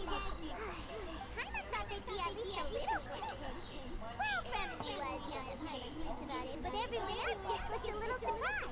Paimon thought they'd be at least a little flirting. Well, Fremony was kind of nice about it, but everyone else just looked a little surprised.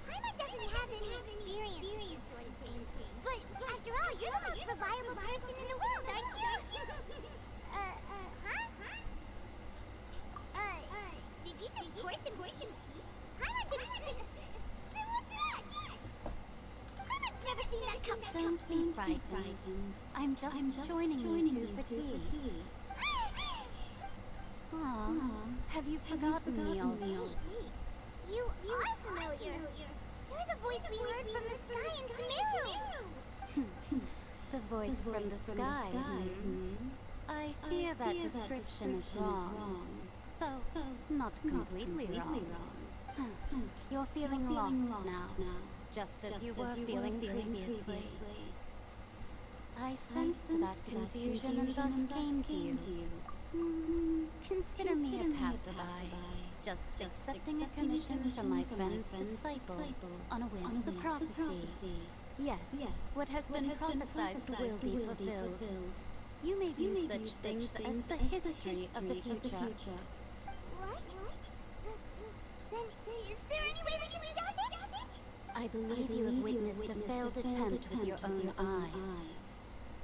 Paimon doesn't have any experience with this sort of thing. But after all, you're the most reliable person in the world, aren't you? Did you just pour some tea? Paimon didn't... Then what's that? Paimon's never seen that cup. Don't be frightened. I'm just joining you two for tea. Aw, have you forgotten me already? You are familiar. You're the voice we heard from the sky in Sumeru. The voice from the sky, I fear that description is wrong. Though, not completely wrong. You're feeling lost now, just as you were feeling previously. I sensed that confusion and thus came to you. Consider me a passerby. Just accepting a commission from my friend's disciple on a whim. The prophecy. Yes, what has been prophesied will be fulfilled. You may view such things as the history of the future. What? Then is there any way we can stop it? I believe you have witnessed a failed attempt with your own eyes.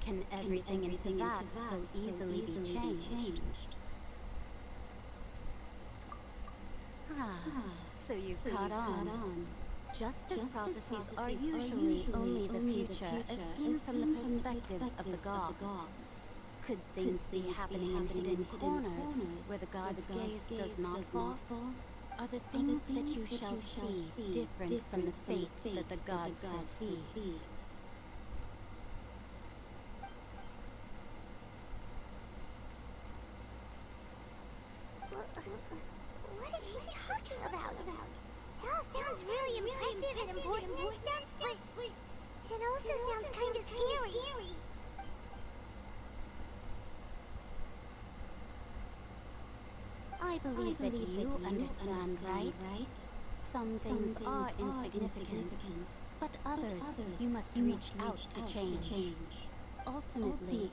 Can everything into that so easily be changed? So you've caught on. Just as prophecies are usually only the future as seen from the perspectives of the gods, could things be happening in hidden corners where the god's gaze does not fall? Are the things that you shall see different from the fate that the gods foresee? What is she talking about? It all sounds really impressive and important and stuff, but it also sounds kind of scary. I believe that you understand, right? Some things are insignificant, but others you must reach out to change. Ultimately,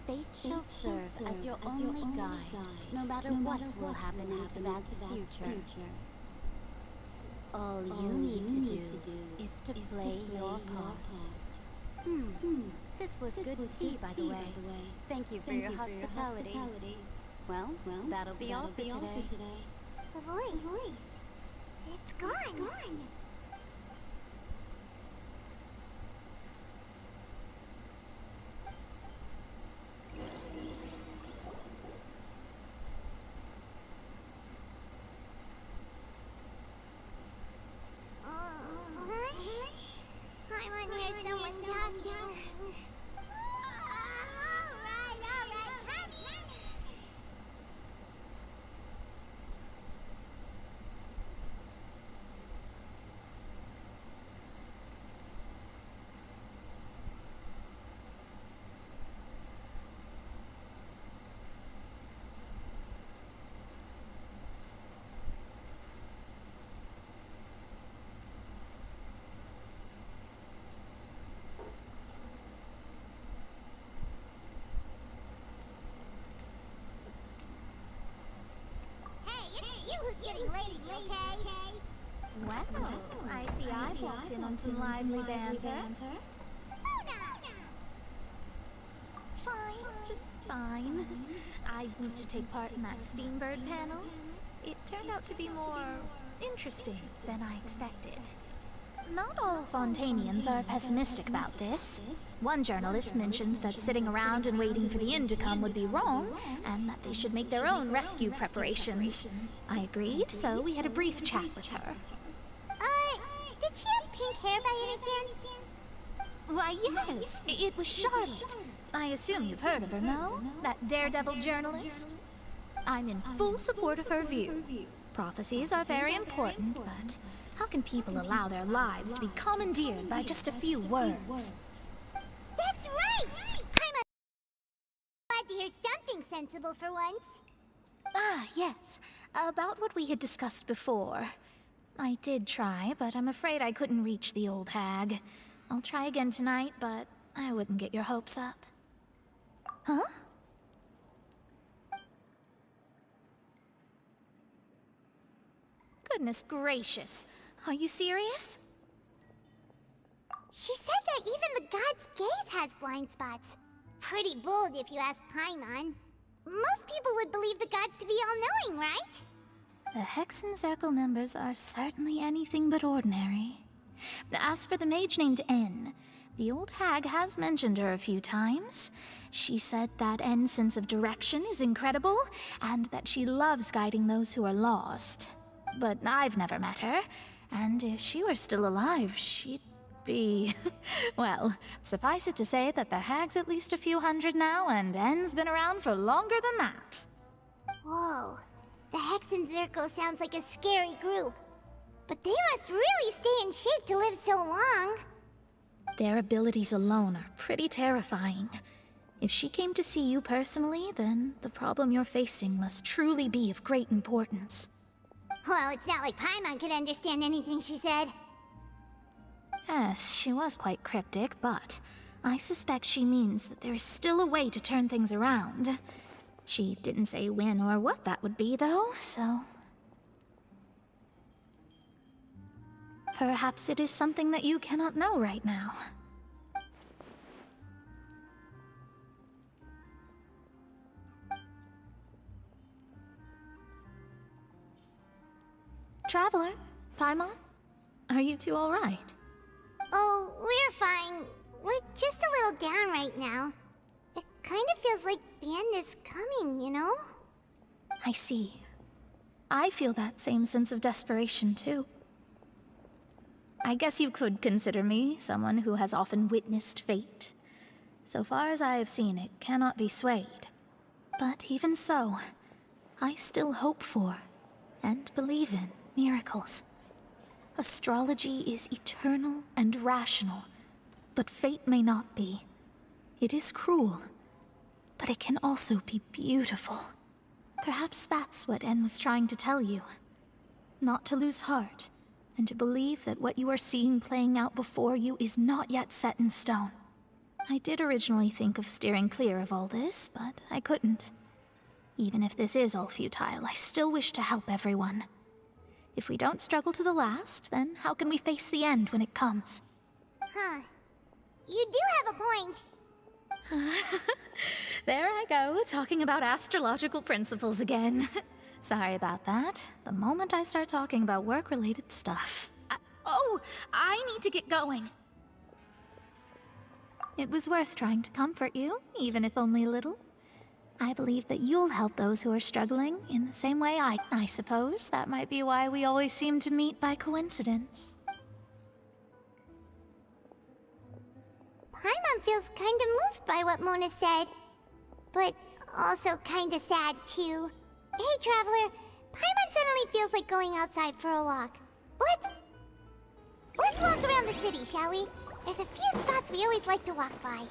fate shall serve as your only guide, no matter what will happen in Tibet's future. All you need to do is to play your part. This was good tea, by the way. Thank you for your hospitality. Well, that'll be all for today. The voice. It's gone. I want to hear someone talking. All right, coming. Who's getting lazy, okay? Well, I see I've walked in on some lively banter. Oh, no. Fine, just fine. I went to take part in that Steambird panel. It turned out to be more interesting than I expected. Not all Fontainians are pessimistic about this. One journalist mentioned that sitting around and waiting for the end to come would be wrong, and that they should make their own rescue preparations. I agreed, so we had a brief chat with her. Did she have pink hair by any chance? Why, yes, it was Charlotte. I assume you've heard of her, no? That daredevil journalist? I'm in full support of her view. Prophecies are very important, but how can people allow their lives to be commandeered by just a few words? That's right! I'm glad to hear something sensible for once. Ah, yes. About what we had discussed before. I did try, but I'm afraid I couldn't reach the old hag. I'll try again tonight, but I wouldn't get your hopes up. Huh? Goodness gracious. Are you serious? She said that even the god's gaze has blind spots. Pretty bold if you ask Paimon. Most people would believe the gods to be all-knowing, right? The Hexen Circle members are certainly anything but ordinary. As for the mage named N, the old hag has mentioned her a few times. She said that N's sense of direction is incredible, and that she loves guiding those who are lost. But I've never met her, and if she were still alive, she'd be... well, suffice it to say that the hag's at least a few hundred now, and N's been around for longer than that. Whoa. The Hexen Circle sounds like a scary group. But they must really stay in shape to live so long. Their abilities alone are pretty terrifying. If she came to see you personally, then the problem you're facing must truly be of great importance. Well, it's not like Paimon could understand anything she said. Yes, she was quite cryptic, but I suspect she means that there is still a way to turn things around. She didn't say when or what that would be, though, so... perhaps it is something that you cannot know right now. Traveler, Paimon, are you two all right? Oh, we're fine. We're just a little down right now. It kind of feels like the end is coming, you know? I see. I feel that same sense of desperation, too. I guess you could consider me someone who has often witnessed fate. So far as I have seen, it cannot be swayed. But even so, I still hope for, and believe in, miracles. Astrology is eternal and rational, but fate may not be. It is cruel, but it can also be beautiful. Perhaps that's what En was trying to tell you. Not to lose heart, and to believe that what you are seeing playing out before you is not yet set in stone. I did originally think of steering clear of all this, but I couldn't. Even if this is all futile, I still wish to help everyone. If we don't struggle to the last, then how can we face the end when it comes? Huh. You do have a point. There I go, talking about astrological principles again. Sorry about that. The moment I start talking about work-related stuff... I need to get going. It was worth trying to comfort you, even if only a little. I believe that you'll help those who are struggling in the same way I suppose that might be why we always seem to meet by coincidence. Paimon feels kinda moved by what Mona said. But also kinda sad, too. Hey, Traveler. Paimon suddenly feels like going outside for a walk. Let's walk around the city, shall we? There's a few spots we always like to walk by.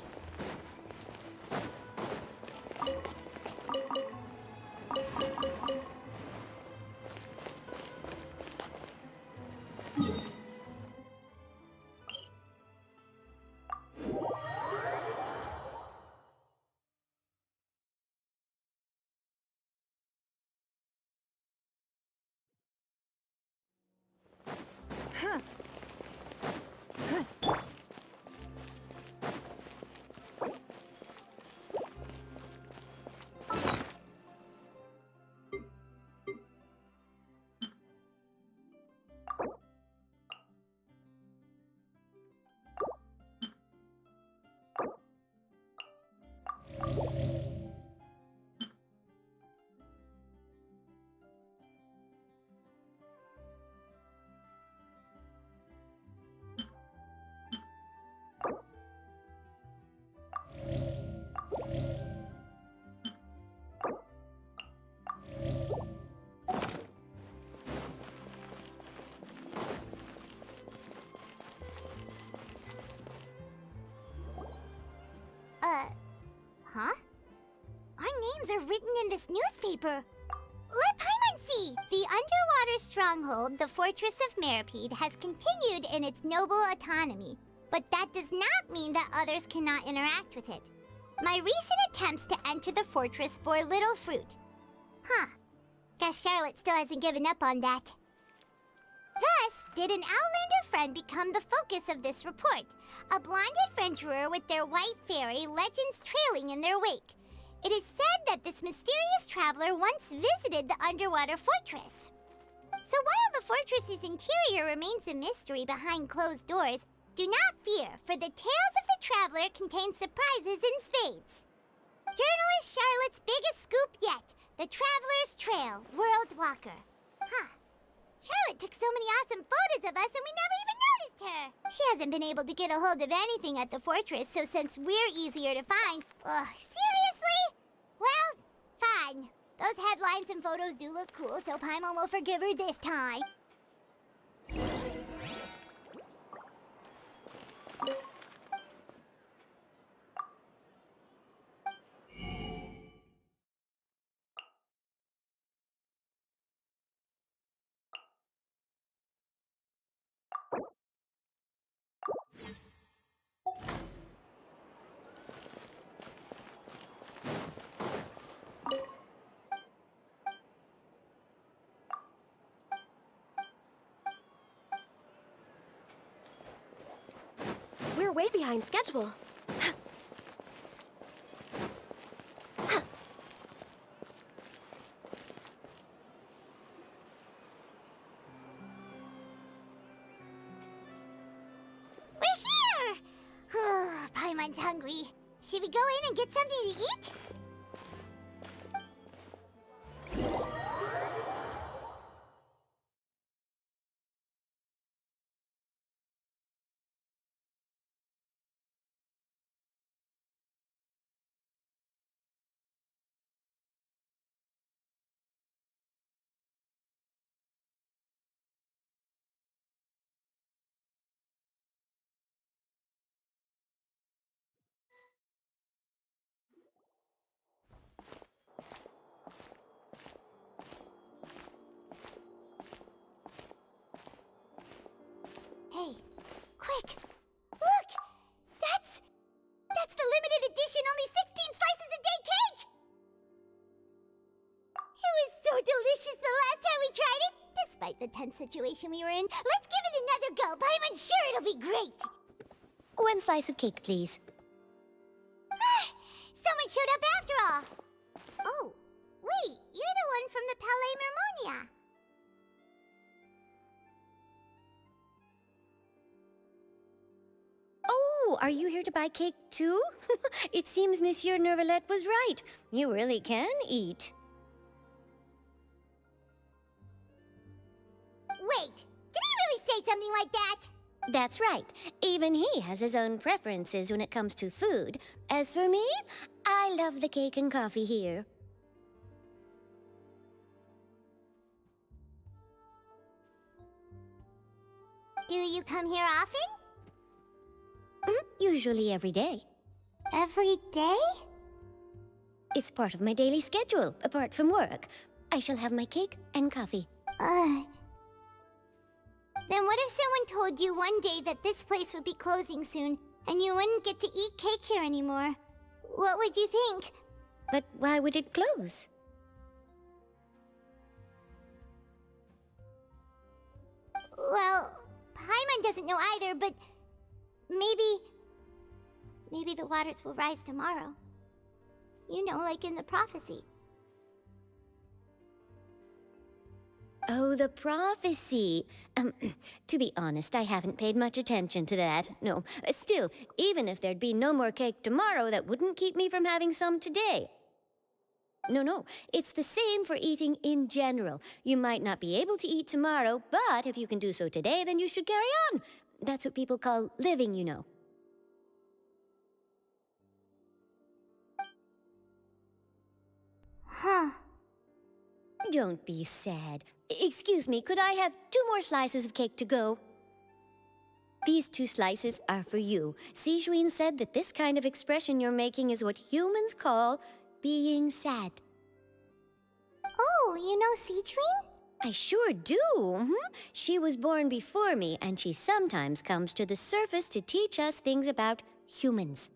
names are written in this newspaper. Let Paimon see! The underwater stronghold, the Fortress of Meripede, has continued in its noble autonomy. But that does not mean that others cannot interact with it. My recent attempts to enter the fortress bore little fruit. Huh. Guess Charlotte still hasn't given up on that. Thus, did an Outlander friend become the focus of this report. A blonde adventurer with their white fairy, legends trailing in their wake. It is said that this mysterious traveler once visited the underwater fortress. So while the fortress's interior remains a mystery behind closed doors, do not fear, for the tales of the traveler contain surprises in spades. Journalist Charlotte's biggest scoop yet, the Traveler's Trail, World Walker. Huh. Charlotte took so many awesome photos of us and we never even noticed her. She hasn't been able to get a hold of anything at the fortress, so since we're easier to find... Ugh, seriously? Well, fine. Those headlines and photos do look cool, so Paimon will forgive her this time. We're way behind schedule. We're here! Paimon's hungry. Should we go in and get something to eat? Hey, quick! Look! That's the limited edition only 16 slices a day cake! It was so delicious the last time we tried it, despite the tense situation we were in. Let's give it another go. I'm sure it'll be great. One slice of cake, please. Someone showed up after all. Oh, wait, you're the one from the Palais Mermonia. Oh, are you here to buy cake too? It seems Monsieur Neuvillette was right. You really can eat. Wait, did he really say something like that? That's right. Even he has his own preferences when it comes to food. As for me, I love the cake and coffee here. Do you come here often? Usually every day. Every day? It's part of my daily schedule, apart from work. I shall have my cake and coffee. Then what if someone told you one day that this place would be closing soon, and you wouldn't get to eat cake here anymore? What would you think? But why would it close? Well, Paimon doesn't know either, but maybe the waters will rise tomorrow. You know, like in the prophecy. Oh, the prophecy. To be honest, I haven't paid much attention to that. No, still, even if there'd be no more cake tomorrow, that wouldn't keep me from having some today. No, it's the same for eating in general. You might not be able to eat tomorrow, but if you can do so today, then you should carry on. That's what people call living, you know. Huh. Don't be sad. Excuse me, could I have 2 more slices of cake to go? These 2 slices are for you. Sijuin said that this kind of expression you're making is what humans call being sad. Oh, you know Citrine? I sure do. She was born before me, and she sometimes comes to the surface to teach us things about humans.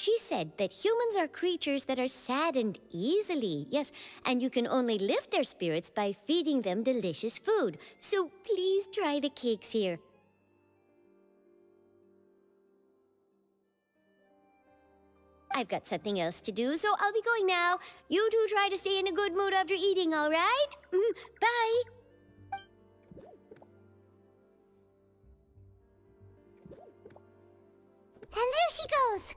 she said that humans are creatures that are saddened easily, yes, and you can only lift their spirits by feeding them delicious food. So please try the cakes here. I've got something else to do, so I'll be going now. You two try to stay in a good mood after eating, all right? Bye. And there she goes!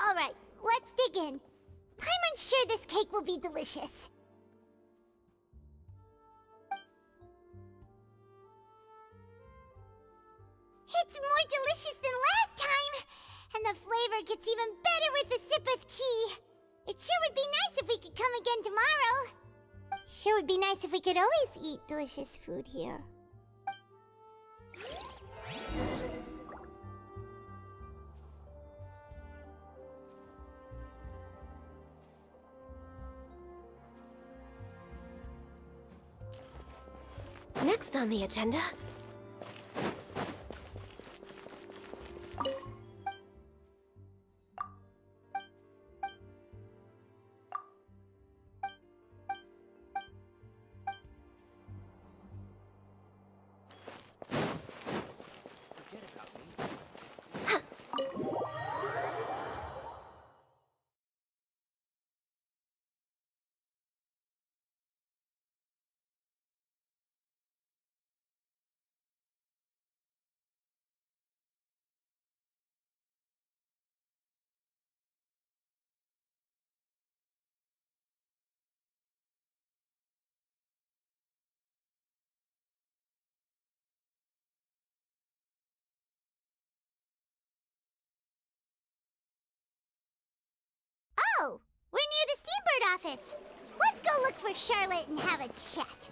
Alright, let's dig in. Paimon's sure this cake will be delicious. It's more delicious than last time! And the flavor gets even better with a sip of tea. It sure would be nice if we could come again tomorrow. Sure would be nice if we could always eat delicious food here. Next on the agenda... Oh, we're near the Seabird office. Let's go look for Charlotte and have a chat.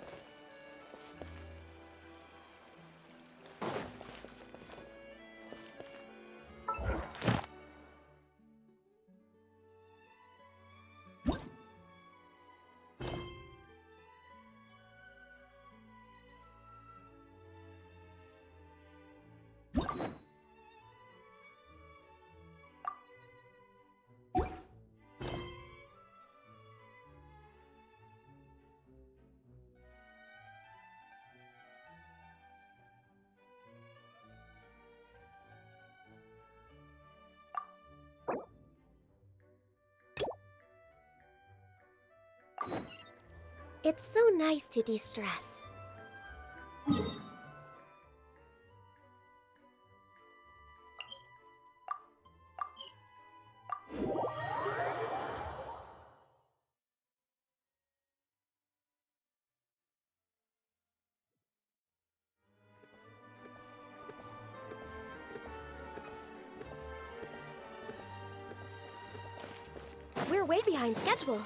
It's so nice to de-stress. We're way behind schedule.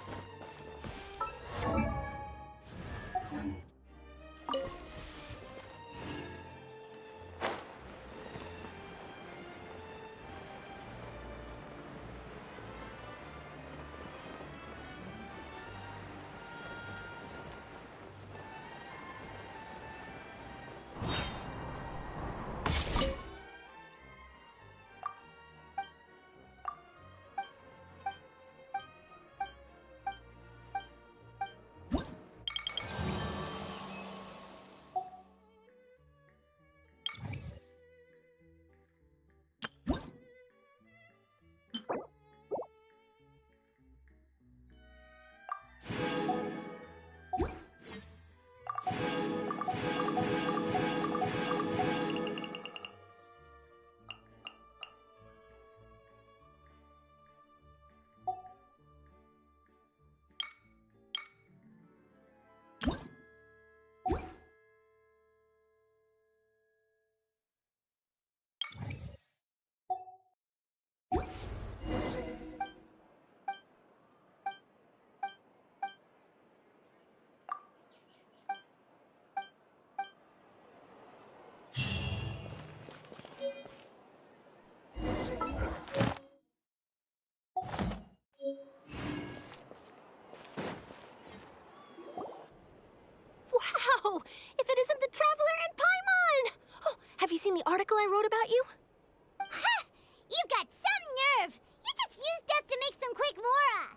Wow! If it isn't the Traveler and Paimon! Oh, have you seen the article I wrote about you? Ha! You've got some like Mora!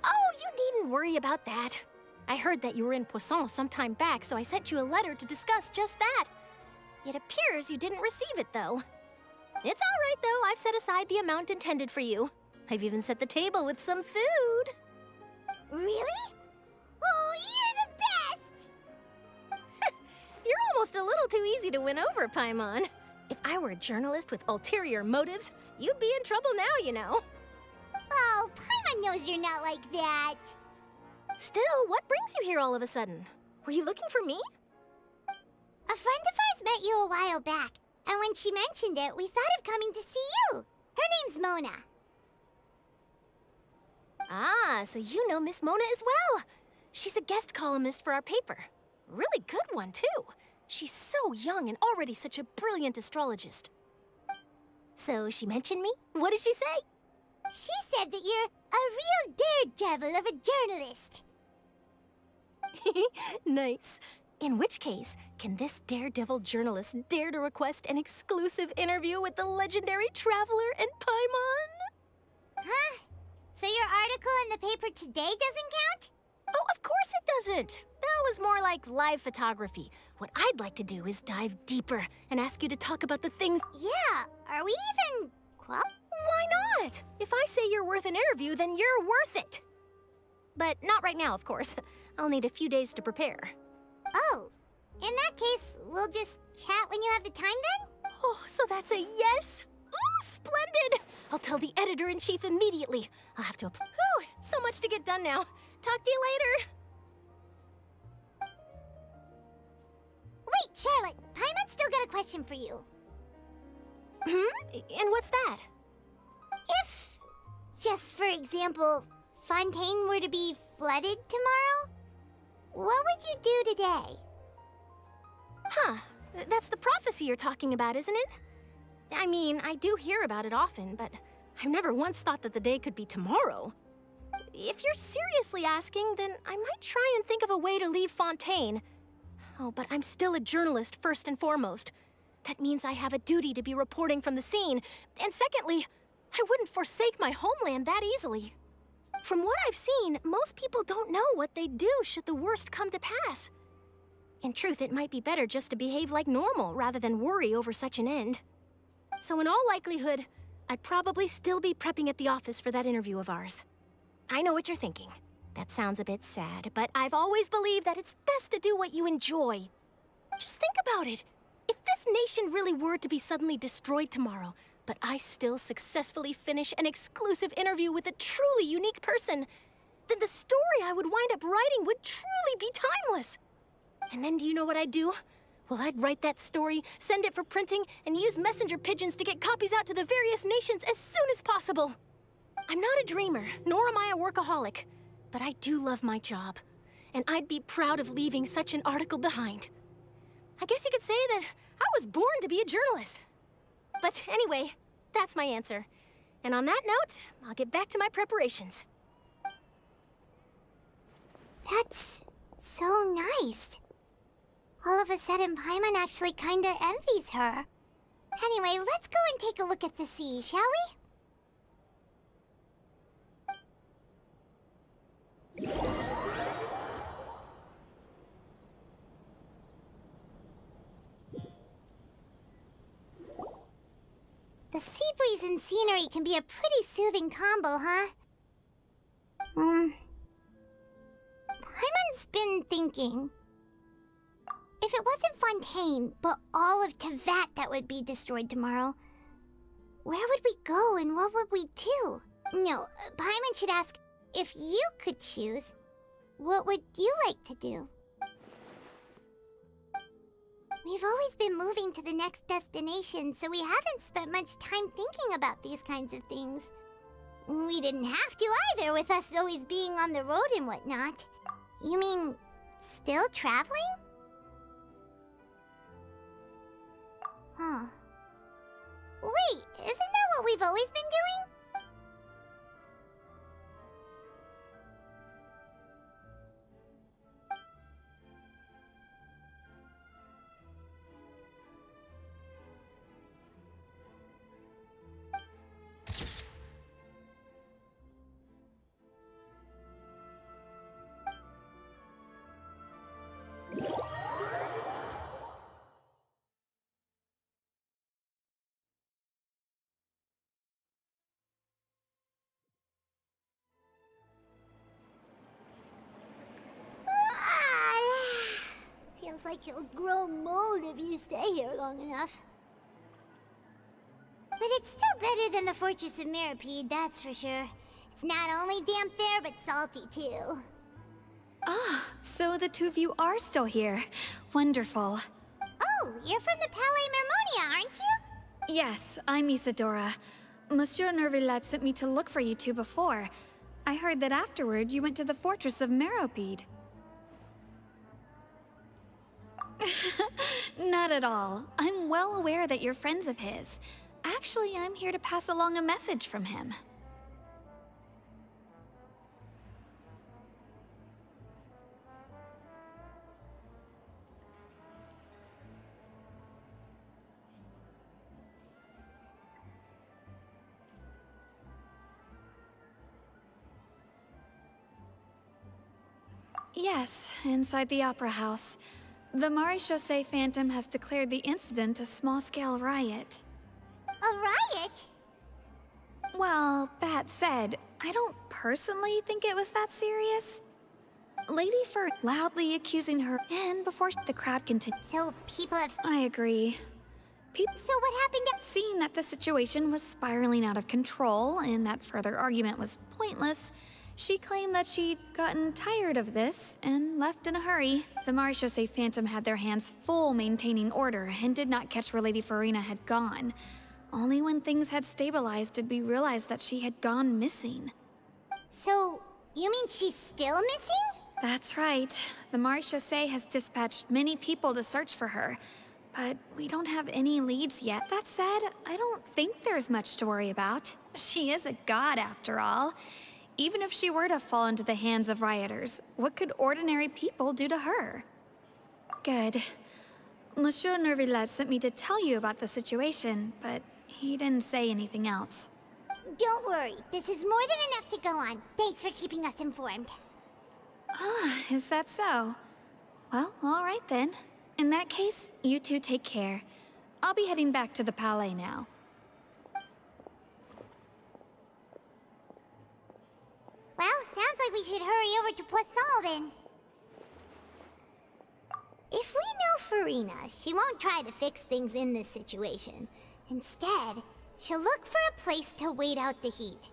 Oh, you needn't worry about that. I heard that you were in Poisson some time back, so I sent you a letter to discuss just that. It appears you didn't receive it, though. It's all right, though. I've set aside the amount intended for you. I've even set the table with some food. Really? Oh, you're the best! You're almost a little too easy to win over, Paimon. If I were a journalist with ulterior motives, you'd be in trouble now, you know. Oh, Paimon knows you're not like that. Still, what brings you here all of a sudden? Were you looking for me? A friend of ours met you a while back, and when she mentioned it, we thought of coming to see you. Her name's Mona. Ah, so you know Miss Mona as well. She's a guest columnist for our paper. Really good one, too. She's so young and already such a brilliant astrologist. So she mentioned me? What did she say? She said that you're a real daredevil of a journalist. Nice. In which case, can this daredevil journalist dare to request an exclusive interview with the legendary traveler and Paimon? Huh? So your article in the paper today doesn't count? Oh, of course it doesn't. That was more like live photography. What I'd like to do is dive deeper and ask you to talk about the things... Yeah, are we even... Well, why not? If I say you're worth an interview, then you're worth it. But not right now, of course. I'll need a few days to prepare. oh, in that case, we'll just chat when you have the time then? Oh, so that's a yes? Ooh, splendid! I'll tell the editor-in-chief immediately. I'll have to apply. Whew, so much to get done now. Talk to you later. Wait, Charlotte, Paimon's still got a question for you. And what's that? If, just for example, Fontaine were to be flooded tomorrow, what would you do today? Huh. That's the prophecy you're talking about, isn't it? I mean, I do hear about it often, but I've never once thought that the day could be tomorrow. If you're seriously asking, then I might try and think of a way to leave Fontaine. Oh, but I'm still a journalist first and foremost. That means I have a duty to be reporting from the scene. And secondly, I wouldn't forsake my homeland that easily. From what I've seen, most people don't know what they'd do should the worst come to pass. In truth, it might be better just to behave like normal rather than worry over such an end. So in all likelihood, I'd probably still be prepping at the office for that interview of ours. I know what you're thinking. That sounds a bit sad, but I've always believed that it's best to do what you enjoy. Just think about it. If this nation really were to be suddenly destroyed tomorrow, but I still successfully finish an exclusive interview with a truly unique person, then the story I would wind up writing would truly be timeless. And then do you know what I'd do? Well, I'd write that story, send it for printing, and use messenger pigeons to get copies out to the various nations as soon as possible. I'm not a dreamer, nor am I a workaholic, but I do love my job, and I'd be proud of leaving such an article behind. I guess you could say that I was born to be a journalist. But anyway, that's my answer. And on that note, I'll get back to my preparations. That's so nice. All of a sudden, Paimon actually kinda envies her. Anyway, let's go and take a look at the sea, shall we? The sea breeze and scenery can be a pretty soothing combo, huh? Paimon's been thinking. If it wasn't Fontaine, but all of Tevat that would be destroyed tomorrow, where would we go and what would we do? No, Paimon should ask, if you could choose, what would you like to do? We've always been moving to the next destination, so we haven't spent much time thinking about these kinds of things. We didn't have to either, with us always being on the road and whatnot. You mean, still traveling? Huh. Wait, isn't that what we've always been doing? Feels like you'll grow mold if you stay here long enough. But it's still better than the Fortress of Meripede, that's for sure. It's not only damp there, but salty too. Ah, so the two of you are still here. Wonderful. Oh, you're from the Palais Mermonia, aren't you? Yes, I'm Isadora. Monsieur Nervilette sent me to look for you two before. I heard that afterward you went to the Fortress of Meropide. Not at all. I'm well aware that you're friends of his. Actually, I'm here to pass along a message from him. Yes, inside the Opera House. The Maréchaussée Phantom has declared the incident a small-scale riot. A riot? Well, that said, I don't personally think it was that serious. Lady Fur loudly accusing her, and before the crowd continued. So people have... I agree. So what happened to... Seeing that the situation was spiraling out of control and that further argument was pointless, she claimed that she'd gotten tired of this and left in a hurry. The Maréchaussée Phantom had their hands full maintaining order and did not catch where Lady Furina had gone. Only when things had stabilized did we realize that she had gone missing. So, you mean she's still missing? That's right. The Maréchaussée has dispatched many people to search for her, but we don't have any leads yet. That said, I don't think there's much to worry about. She is a god after all. Even if she were to fall into the hands of rioters, what could ordinary people do to her? Good. Monsieur Nervilette sent me to tell you about the situation, but he didn't say anything else. Don't worry, this is more than enough to go on. Thanks for keeping us informed. Ah, is that so? Well, all right then. In that case, you two take care. I'll be heading back to the Palais now. Well, sounds like we should hurry over to Poisson then. If we know Furina, she won't try to fix things in this situation. Instead, she'll look for a place to wait out the heat.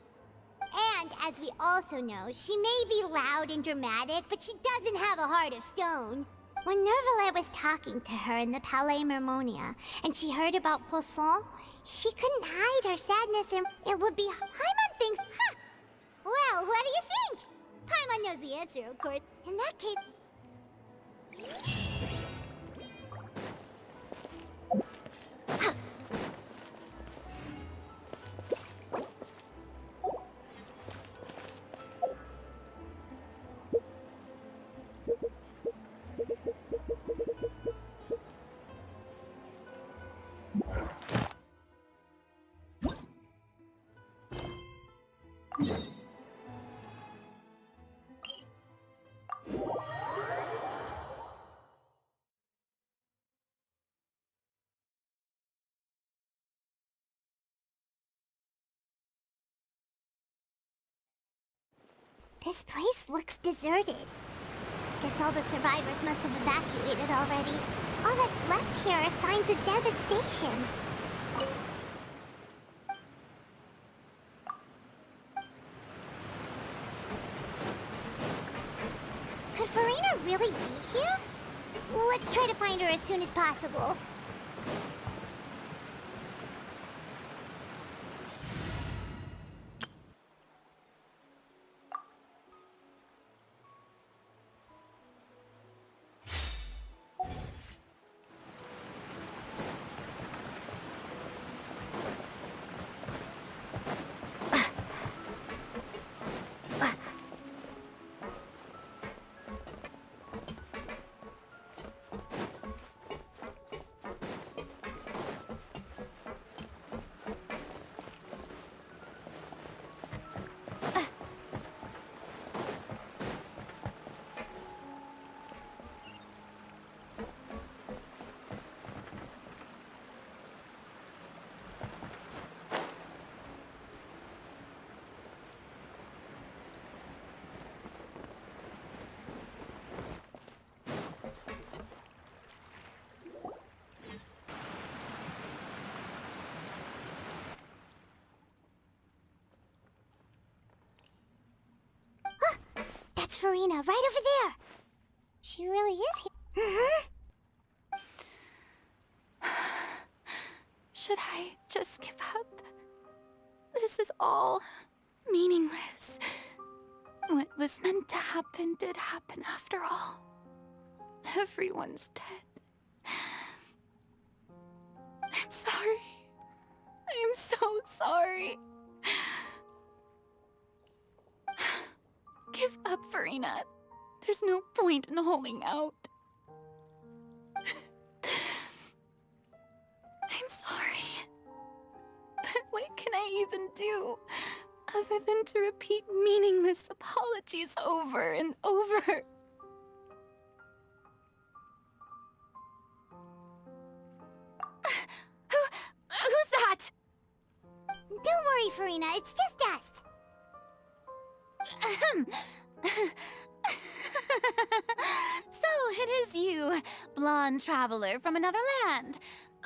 And, as we also know, she may be loud and dramatic, but she doesn't have a heart of stone. When Nervilette was talking to her in the Palais Mermonia, and she heard about Poisson, she couldn't hide her sadness and it would be Paimon thinks, huh! Well, what do you think? Paimon knows the answer, of course. In that case... This place looks deserted. Guess all the survivors must have evacuated already. All that's left here are signs of devastation. Could Furina really be here? Let's try to find her as soon as possible. That's Furina, right over there. She really is here. Should I just give up? This is all meaningless. What was meant to happen did happen after all. Everyone's dead. I'm sorry. I'm so sorry. Give up, Furina. There's no point in holding out. I'm sorry. But what can I even do other than to repeat meaningless apologies over and over? Who's that? Don't worry, Furina, it's just us. So it is you, blonde traveler from another land.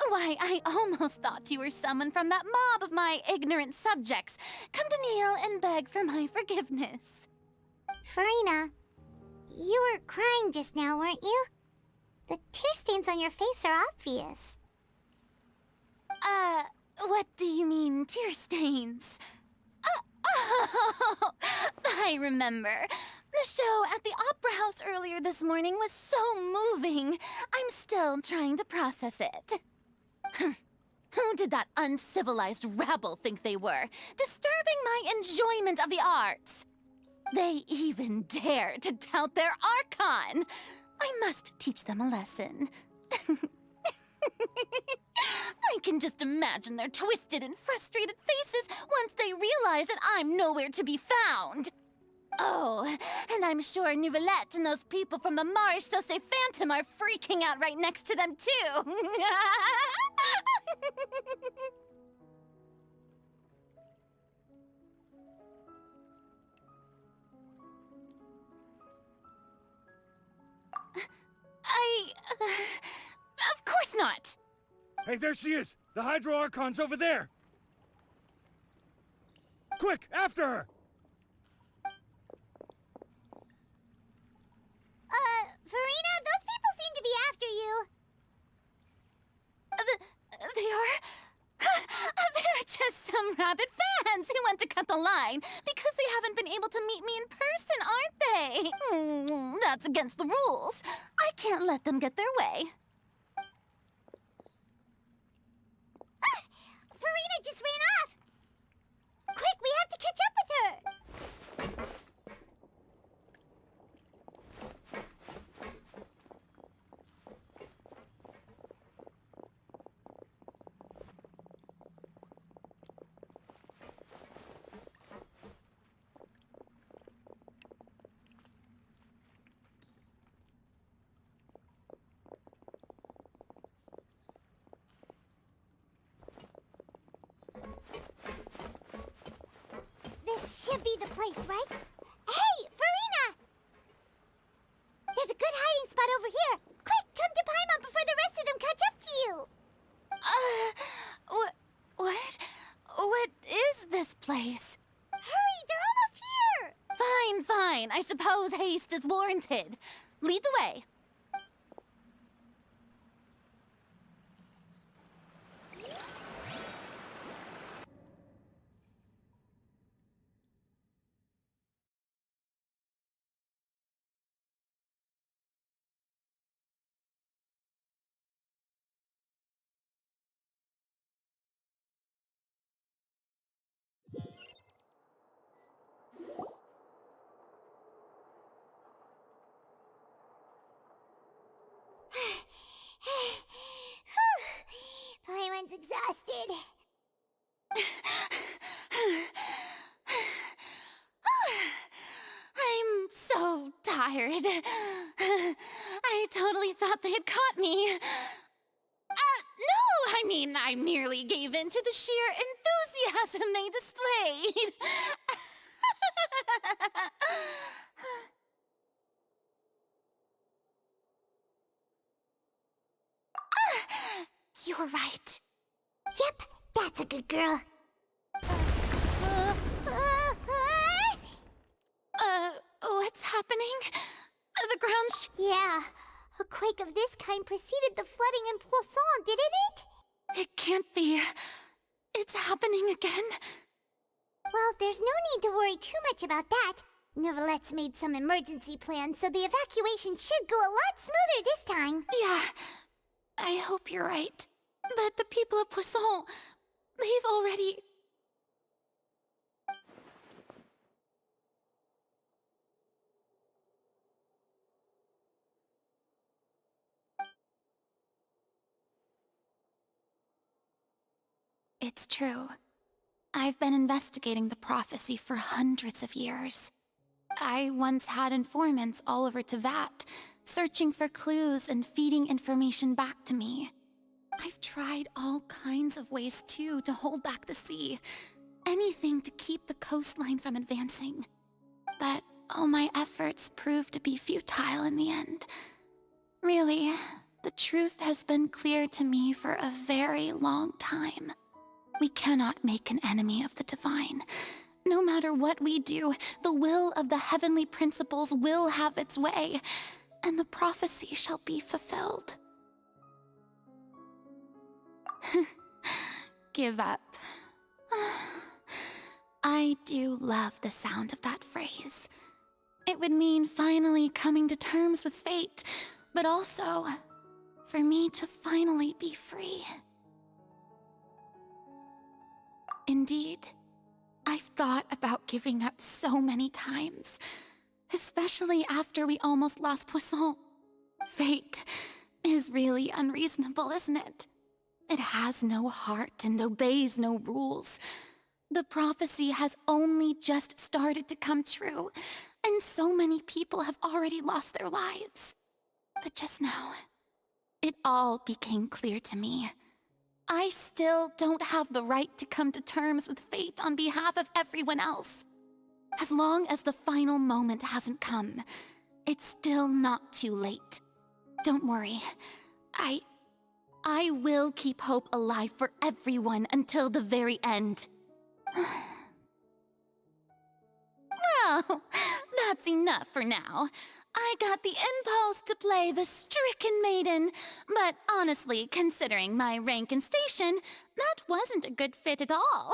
Why, I almost thought you were someone from that mob of my ignorant subjects, come to kneel and beg for my forgiveness. Furina, you were crying just now, weren't you? The tear stains on your face are obvious. What do you mean, tear stains? Oh, I remember. The show at the Opera House earlier this morning was so moving. I'm still trying to process it. Who did that uncivilized rabble think they were, disturbing my enjoyment of the arts? They even dare to tout their archon. I must teach them a lesson. I can just imagine their twisted and frustrated faces once they realize that I'm nowhere to be found. Oh, and I'm sure Nouvellette and those people from the Nourish Phantom are freaking out right next to them, too. Of course not! Hey, there she is! The Hydro Archon's over there! Quick, after her! Furina, those people seem to be after you. They are? They're just some rabid fans who want to cut the line because they haven't been able to meet me in person, aren't they? That's against the rules. I can't let them get their way. Furina just ran off! Quick, we have to catch up with her! This should be the place, right? Hey, Furina! There's a good hiding spot over here. Quick, come to Paimon before the rest of them catch up to you. What is this place? Hurry, they're almost here. Fine. I suppose haste is warranted. Lead the way. tired. I totally thought they had caught me. No, I mean, I merely gave in to the sheer enthusiasm they displayed. You're right. Yep, that's a good girl. What's happening? The ground Yeah, a quake of this kind preceded the flooding in Poisson, didn't it? It can't be. It's happening again. Well, there's no need to worry too much about that. Nouvelette's made some emergency plans, so the evacuation should go a lot smoother this time. Yeah, I hope you're right. But the people of Poisson, they've already... It's true. I've been investigating the prophecy for hundreds of years. I once had informants all over Tevat, searching for clues and feeding information back to me. I've tried all kinds of ways, too, to hold back the sea. Anything to keep the coastline from advancing. But all my efforts proved to be futile in the end. Really, the truth has been clear to me for a very long time. We cannot make an enemy of the divine. No matter what we do, the will of the heavenly principles will have its way, and the prophecy shall be fulfilled. Give up. I do love the sound of that phrase. It would mean finally coming to terms with fate, but also for me to finally be free. Indeed, I've thought about giving up so many times, especially after we almost lost Poisson. Fate is really unreasonable, isn't it? It has no heart and obeys no rules. The prophecy has only just started to come true, and so many people have already lost their lives. But just now, it all became clear to me. I still don't have the right to come to terms with fate on behalf of everyone else. As long as the final moment hasn't come, it's still not too late. Don't worry. I will keep hope alive for everyone until the very end. Well, that's enough for now. I got the impulse to play the stricken maiden, but honestly, considering my rank and station, that wasn't a good fit at all.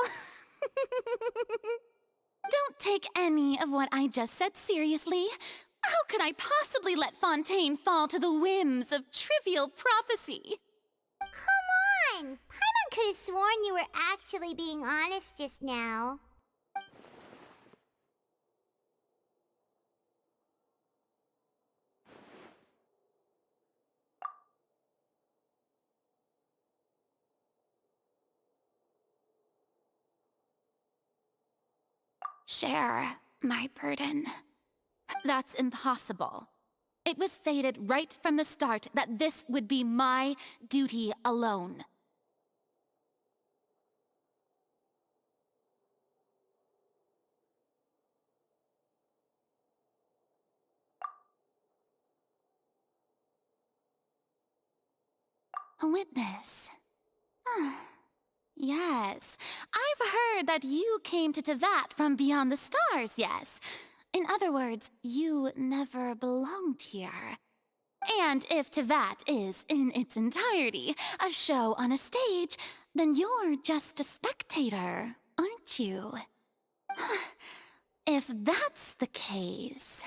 Don't take any of what I just said seriously. How could I possibly let Fontaine fall to the whims of trivial prophecy? Come on! Paimon could have sworn you were actually being honest just now. Share my burden. That's impossible. It was fated right from the start that this would be my duty alone. A witness. Yes, I've heard that you came to Tevat from beyond the stars, yes. In other words, you never belonged here. And if Tevat is, in its entirety, a show on a stage, then you're just a spectator, aren't you? If that's the case...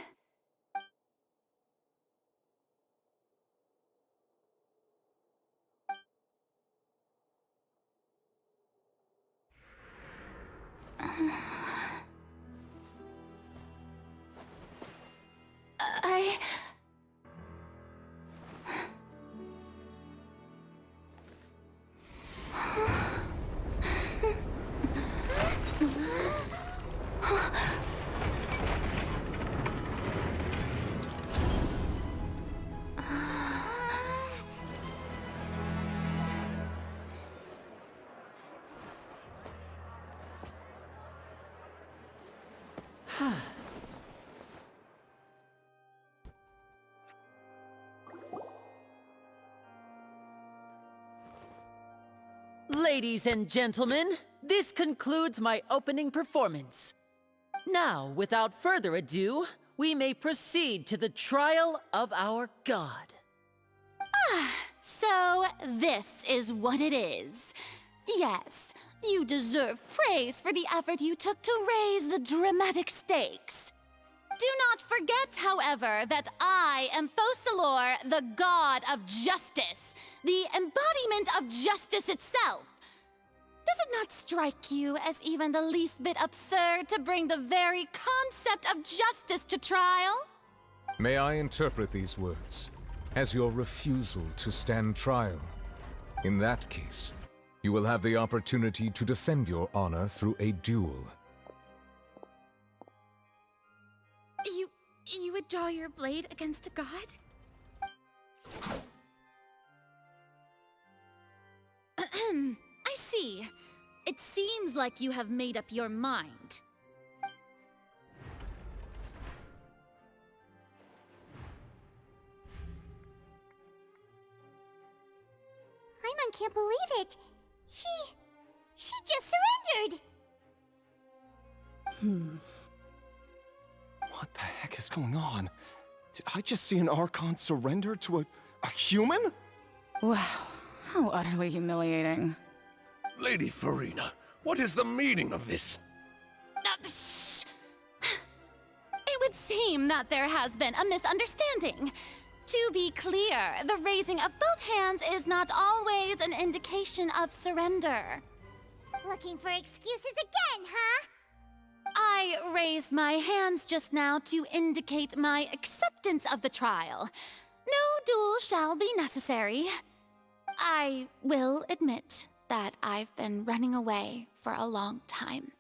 Ladies and gentlemen, this concludes my opening performance. Now, without further ado, we may proceed to the trial of our god. So, this is what it is. Yes, you deserve praise for the effort you took to raise the dramatic stakes. Do not forget, however, that I am Focalor, the god of justice, the embodiment of justice itself. Does it not strike you as even the least bit absurd to bring the very concept of justice to trial? May I interpret these words as your refusal to stand trial? In that case, you will have the opportunity to defend your honor through a duel. You would draw your blade against a god? I see. It seems like you have made up your mind. Paimon can't believe it. She just surrendered. What the heck is going on? Did I just see an Archon surrender to a human? Wow, how utterly humiliating. Lady Furina, what is the meaning of this? Shh! It would seem that there has been a misunderstanding. To be clear, the raising of both hands is not always an indication of surrender. Looking for excuses again, huh? I raised my hands just now to indicate my acceptance of the trial. No duel shall be necessary. I will admit that I've been running away for a long time.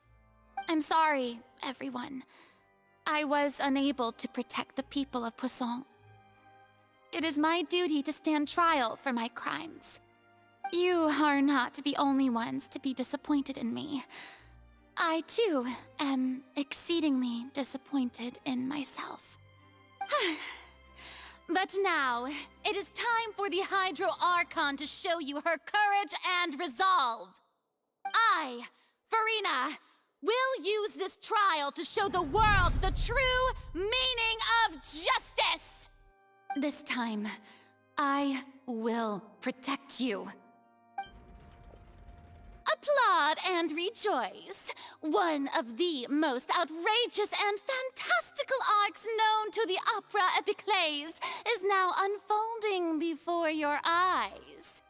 I'm sorry, everyone. I was unable to protect the people of Poisson. It is my duty to stand trial for my crimes. You are not the only ones to be disappointed in me. I, too, am exceedingly disappointed in myself. But now, it is time for the Hydro Archon to show you her courage and resolve. I, Furina, will use this trial to show the world the true meaning of justice! This time, I will protect you. Applaud and rejoice. One of the most outrageous and fantastical arcs known to the opera epiclese is now unfolding before your eyes.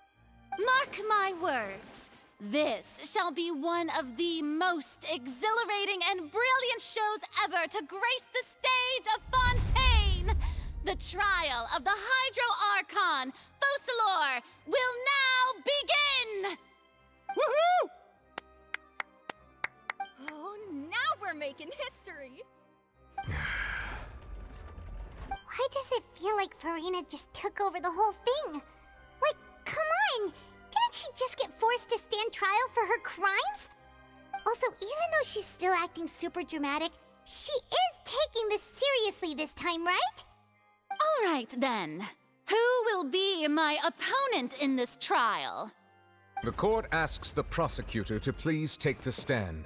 Mark my words, this shall be one of the most exhilarating and brilliant shows ever to grace the stage of Fontaine. The trial of the Hydro Archon, Focalor, will now begin! Woohoo! Oh, now we're making history! Why does it feel like Furina just took over the whole thing? Like, come on! Didn't she just get forced to stand trial for her crimes? Also, even though she's still acting super dramatic, she is taking this seriously this time, right? All right, then. Who will be my opponent in this trial? The court asks the prosecutor to please take the stand.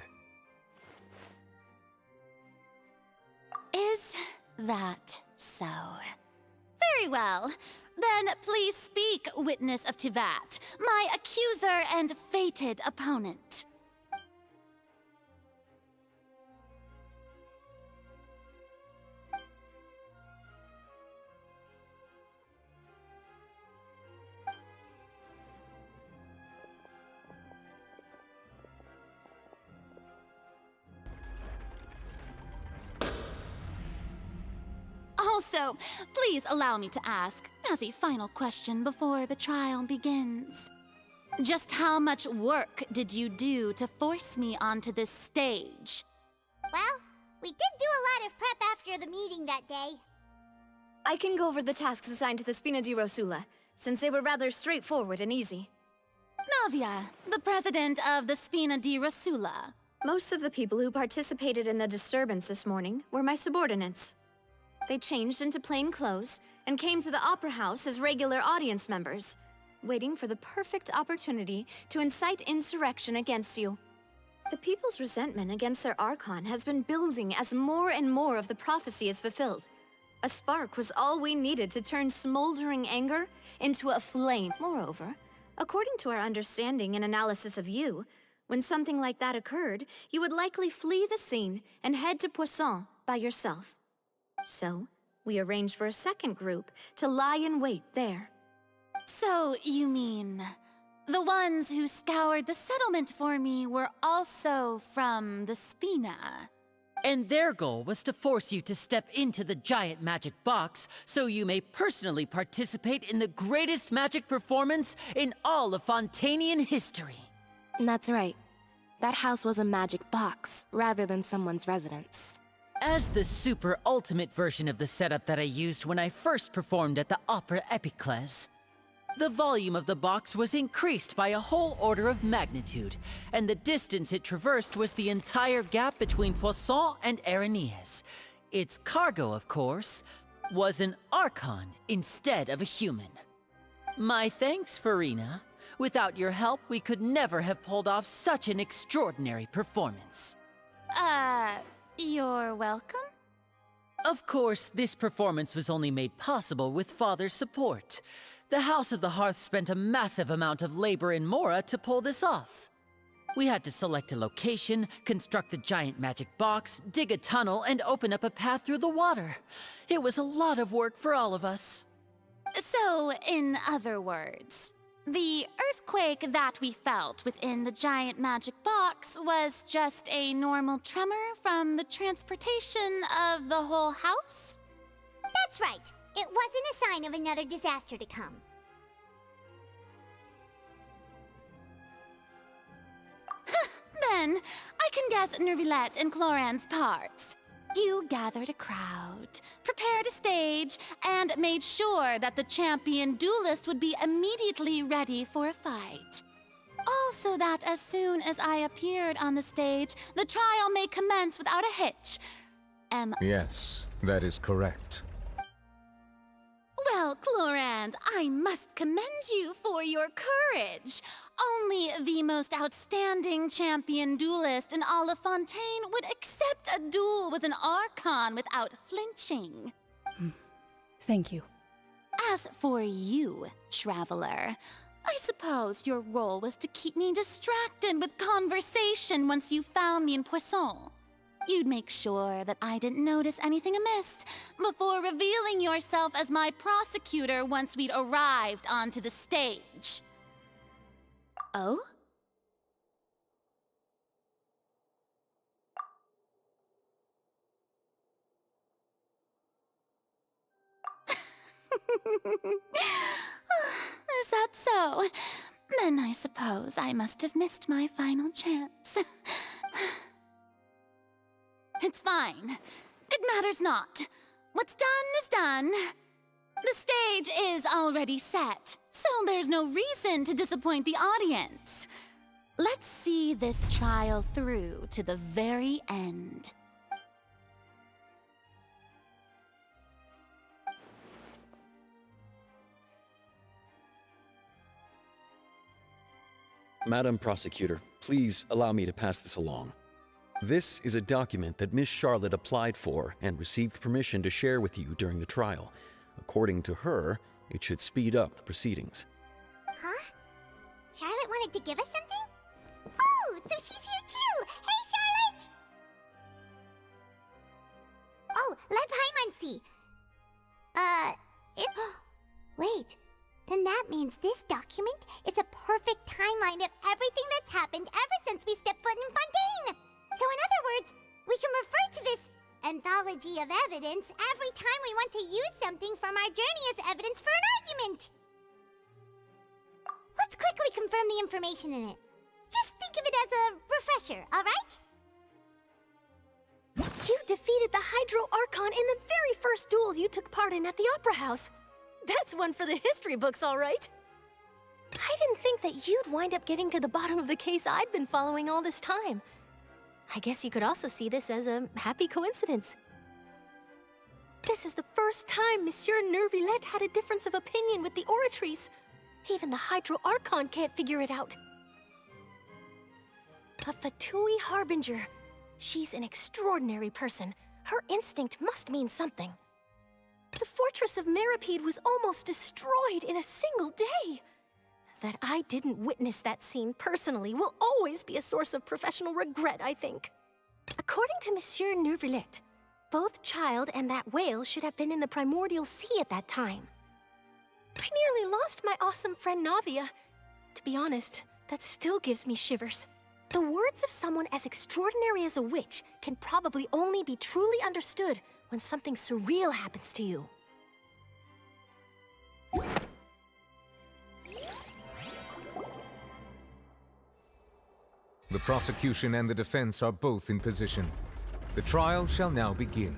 Is that so? Very well. Then please speak, witness of Tivat, my accuser and fated opponent. Also, please allow me to ask, as a final question before the trial begins. Just how much work did you do to force me onto this stage? Well, we did do a lot of prep after the meeting that day. I can go over the tasks assigned to the Spina di Rosula, since they were rather straightforward and easy. Navia, the president of the Spina di Rosula. Most of the people who participated in the disturbance this morning were my subordinates. They changed into plain clothes and came to the Opera House as regular audience members, waiting for the perfect opportunity to incite insurrection against you. The people's resentment against their Archon has been building as more and more of the prophecy is fulfilled. A spark was all we needed to turn smoldering anger into a flame. Moreover, according to our understanding and analysis of you, when something like that occurred, you would likely flee the scene and head to Poisson by yourself. So, we arranged for a second group to lie in wait there. So, you mean the ones who scoured the settlement for me were also from the Spina? And their goal was to force you to step into the giant magic box so you may personally participate in the greatest magic performance in all of Fontainian history. That's right. That house was a magic box, rather than someone's residence. As the super ultimate version of the setup that I used when I first performed at the Opera Epiclese, the volume of the box was increased by a whole order of magnitude, and the distance it traversed was the entire gap between Poisson and Araneas. Its cargo, of course, was an Archon instead of a human. My thanks, Furina. Without your help, we could never have pulled off such an extraordinary performance. You're welcome? Of course, this performance was only made possible with Father's support. The House of the Hearth spent a massive amount of labor in Mora to pull this off. We had to select a location, construct the giant magic box, dig a tunnel, and open up a path through the water. It was a lot of work for all of us. So, in other words, the earthquake that we felt within the giant magic box was just a normal tremor from the transportation of the whole house? That's right. It wasn't a sign of another disaster to come. Then, I can guess Nervilette and Cloran's parts. You gathered a crowd, prepared a stage, and made sure that the champion duelist would be immediately ready for a fight. Also that as soon as I appeared on the stage, the trial may commence without a hitch. Yes, that is correct. Well, Clorand, I must commend you for your courage. Only the most outstanding champion duelist in all of Fontaine would accept a duel with an Archon without flinching. Thank you. As for you, Traveler, I suppose your role was to keep me distracted with conversation once you found me in Poisson. You'd make sure that I didn't notice anything amiss before revealing yourself as my prosecutor once we'd arrived onto the stage. Oh? Is that so? Then I suppose I must have missed my final chance. It's fine. It matters not. What's done is done. The stage is already set, so there's no reason to disappoint the audience. Let's see this trial through to the very end. Madam Prosecutor, please allow me to pass this along. This is a document that Miss Charlotte applied for and received permission to share with you during the trial. According to her, it should speed up the proceedings. Huh? Charlotte wanted to give us something? Oh, so she's here too! Hey, Charlotte! Oh, let Paimon see. Wait, then that means this document is a perfect timeline of everything that's happened ever since we stepped foot in Fontaine! So in other words, we can refer to this anthology of evidence every time we want to use something from our journey as evidence for an argument. Let's quickly confirm the information in it. Just think of it as a refresher, alright? You defeated the Hydro Archon in the very first duel you took part in at the Opera House. That's one for the history books, all right. I didn't think that you'd wind up getting to the bottom of the case I'd been following all this time. I guess you could also see this as a happy coincidence. This is the first time Monsieur Neuvillette had a difference of opinion with the Oratrice. Even the Hydro Archon can't figure it out. A Fatui Harbinger. She's an extraordinary person. Her instinct must mean something. The fortress of Meripede was almost destroyed in a single day. That I didn't witness that scene personally will always be a source of professional regret, I think. According to Monsieur Neuvillette, both Child and that whale should have been in the primordial sea at that time. I nearly lost my awesome friend Navia. To be honest, that still gives me shivers. The words of someone as extraordinary as a witch can probably only be truly understood when something surreal happens to you. The prosecution and the defense are both in position. The trial shall now begin.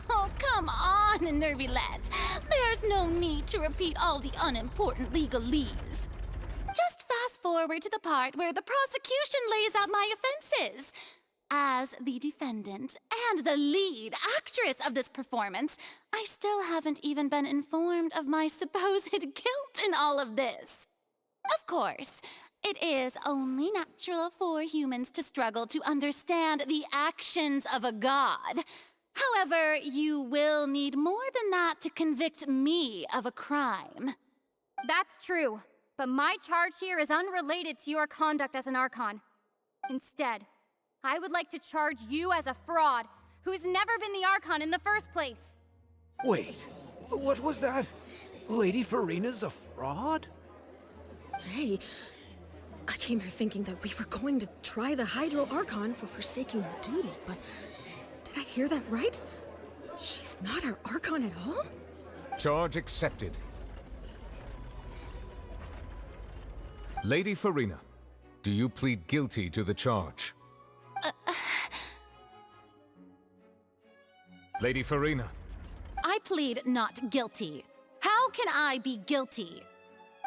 Oh, come on, Neuvillette. There's no need to repeat all the unimportant legalese. Just fast forward to the part where the prosecution lays out my offenses. As the defendant and the lead actress of this performance, I still haven't even been informed of my supposed guilt in all of this. Of course, it is only natural for humans to struggle to understand the actions of a god. However, you will need more than that to convict me of a crime. That's true, but my charge here is unrelated to your conduct as an Archon. Instead, I would like to charge you as a fraud who's never been the Archon in the first place. Wait, what was that? Lady Furina's a fraud? Hey, I came here thinking that we were going to try the Hydro Archon for forsaking her duty, but did I hear that right? She's not our Archon at all? Charge accepted. Lady Furina, do you plead guilty to the charge? Lady Furina. I plead not guilty. How can I be guilty?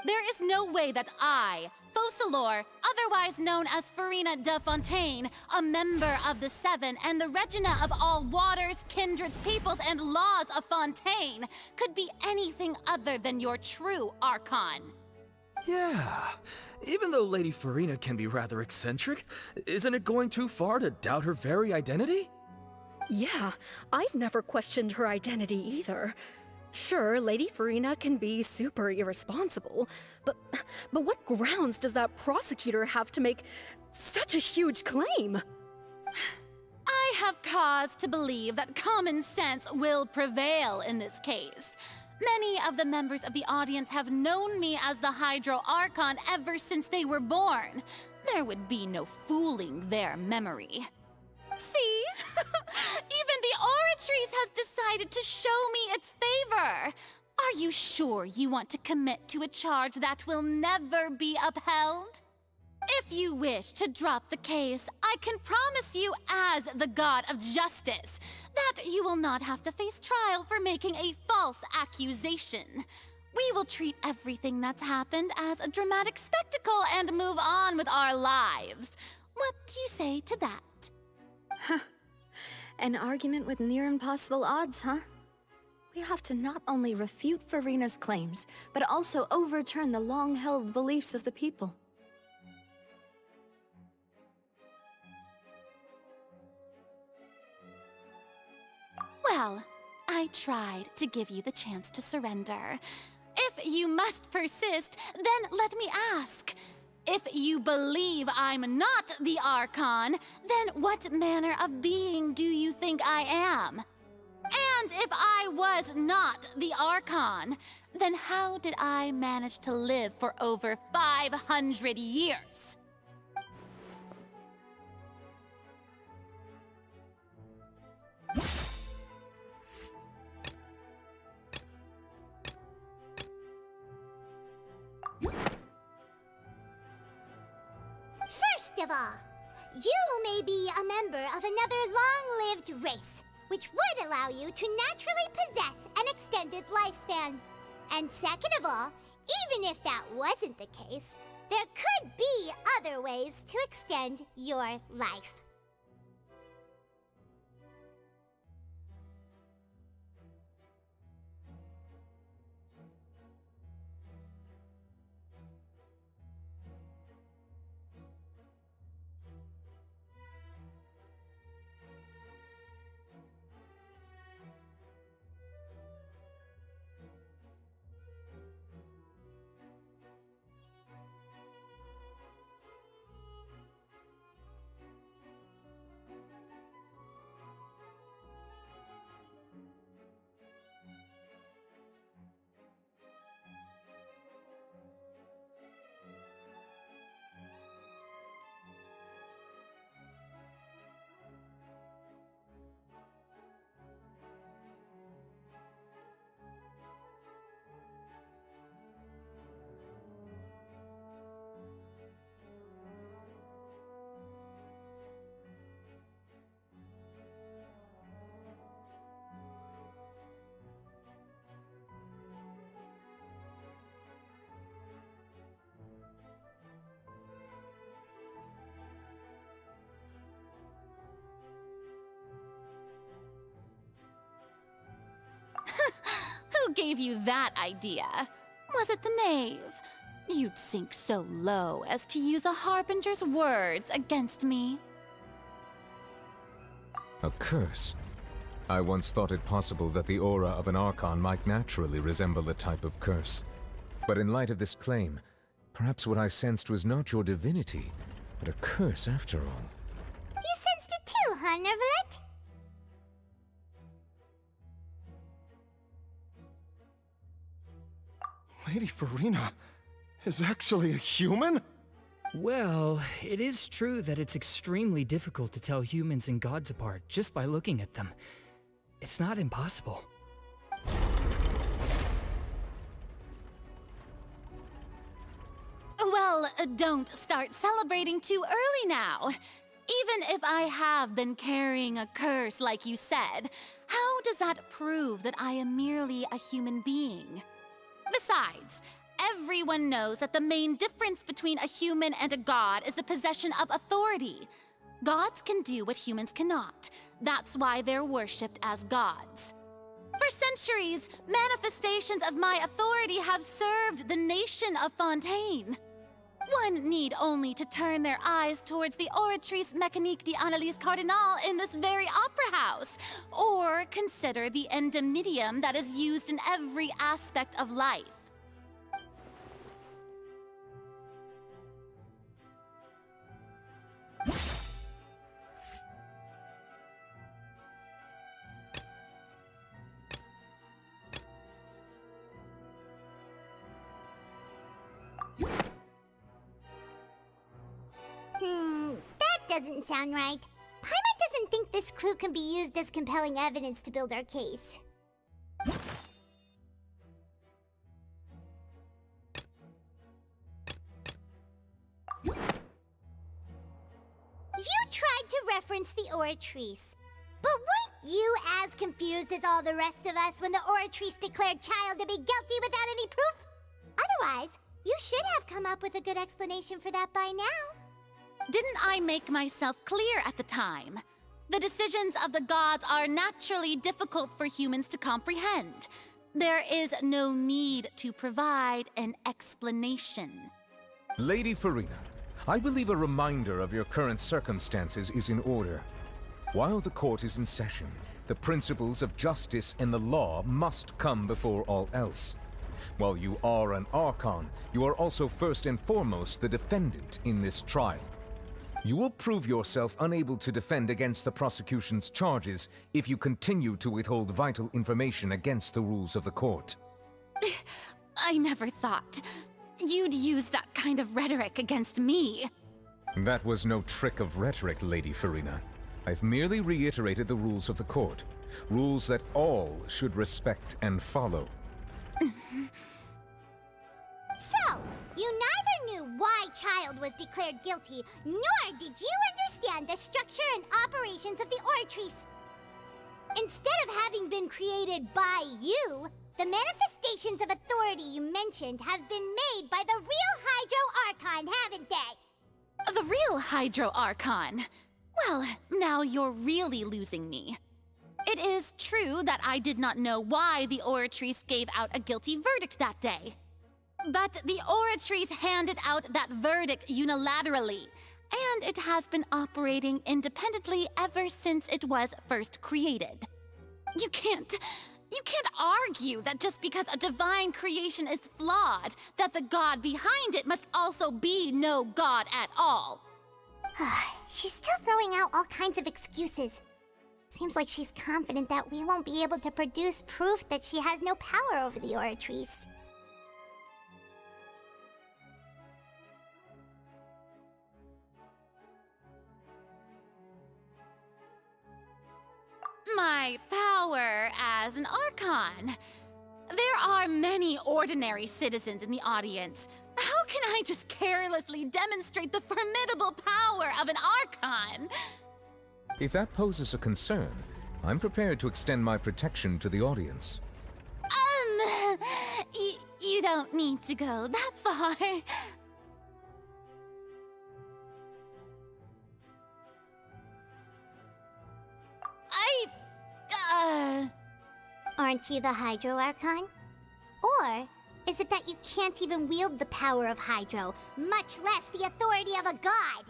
There is no way that I, Focalor, otherwise known as Furina de Fontaine, a member of the Seven and the Regina of all waters, kindreds, peoples, and laws of Fontaine, could be anything other than your true Archon. Yeah, even though Lady Furina can be rather eccentric, isn't it going too far to doubt her very identity? Yeah, I've never questioned her identity either. Sure, Lady Furina can be super irresponsible, but what grounds does that prosecutor have to make such a huge claim? I have cause to believe that common sense will prevail in this case. Many of the members of the audience have known me as the Hydro Archon ever since they were born. There would be no fooling their memory. See? Even the Oratrice has decided to show me its favor. Are you sure you want to commit to a charge that will never be upheld? If you wish to drop the case, I can promise you as the God of Justice that you will not have to face trial for making a false accusation. We will treat everything that's happened as a dramatic spectacle and move on with our lives. What do you say to that? Huh. An argument with near impossible odds, huh? We have to not only refute Furina's claims, but also overturn the long-held beliefs of the people. Well, I tried to give you the chance to surrender. If you must persist, then let me ask. If you believe I'm not the Archon, then what manner of being do you think I am? And if I was not the Archon, then how did I manage to live for over 500 years? First of all, you may be a member of another long-lived race, which would allow you to naturally possess an extended lifespan. And second of all, even if that wasn't the case, There could be other ways to extend your life. Who gave you that idea? Was it the knave? You'd sink so low as to use a harbinger's words against me. A curse? I once thought it possible that the aura of an Archon might naturally resemble a type of curse. But in light of this claim, perhaps what I sensed was not your divinity, but a curse after all. You sensed it too, huh, Nervalet? Lady Furina is actually a human? Well, it is true that it's extremely difficult to tell humans and gods apart just by looking at them. It's not impossible. Well, don't start celebrating too early now. Even if I have been carrying a curse like you said, how does that prove that I am merely a human being? Besides, everyone knows that the main difference between a human and a god is the possession of authority. Gods can do what humans cannot. That's why they're worshipped as gods. For centuries, manifestations of my authority have served the nation of Fontaine. One need only to turn their eyes towards the Oratrice Mécanique d'Analyse Cardinal in this very opera house, or consider the endemnitium that is used in every aspect of life. That doesn't sound right. Paimon doesn't think this clue can be used as compelling evidence to build our case. You tried to reference the Oratrice. But weren't you as confused as all the rest of us when the Oratrice declared Child to be guilty without any proof? Otherwise, you should have come up with a good explanation for that by now. Didn't I make myself clear at the time? The decisions of the gods are naturally difficult for humans to comprehend. There is no need to provide an explanation. Lady Furina, I believe a reminder of your current circumstances is in order. While the court is in session, the principles of justice and the law must come before all else. While you are an Archon, you are also first and foremost the defendant in this trial. You will prove yourself unable to defend against the prosecution's charges if you continue to withhold vital information against the rules of the court. I never thought you'd use that kind of rhetoric against me. That was no trick of rhetoric, Lady Furina. I've merely reiterated the rules of the court. Rules that all should respect and follow. So, you neither knew why Child was declared guilty, nor did you understand the structure and operations of the Oratrice. Instead of having been created by you, The manifestations of authority you mentioned have been made by the real Hydro Archon, haven't they? The real Hydro Archon? Well, now you're really losing me. It is true that I did not know why the Oratrice gave out a guilty verdict that day. But the Oratrice handed out that verdict unilaterally, and it has been operating independently ever since it was first created. You can't argue that just because a divine creation is flawed, that the god behind it must also be no god at all. She's still throwing out all kinds of excuses. Seems like she's confident that we won't be able to produce proof that she has no power over the Oratrice. My power as an Archon. There are many ordinary citizens in the audience. How can I just carelessly demonstrate the formidable power of an Archon? If that poses a concern, I'm prepared to extend my protection to the audience. You don't need to go that far. Aren't you the Hydro Archon? Or is it that you can't even wield the power of Hydro, much less the authority of a god?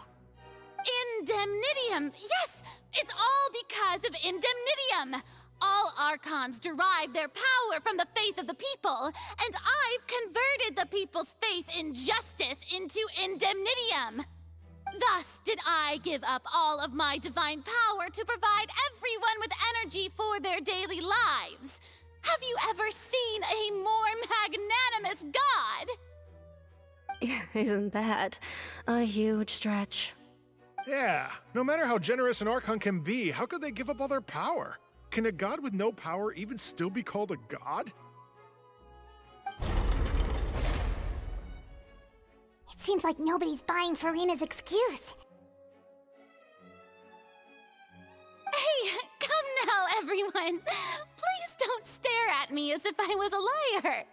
Indemnitium! Yes! It's all because of Indemnitium! All Archons derive their power from the faith of the people, and I've converted the people's faith in justice into Indemnitium! Thus did I give up all of my divine power to provide everyone with energy for their daily lives. Have you ever seen a more magnanimous god? Isn't that a huge stretch? Yeah, no matter how generous an Archon can be, how could they give up all their power? Can a god with no power even still be called a god? It seems like nobody's buying Furina's excuse. Hey, come now, everyone. Please don't stare at me as if I was a liar.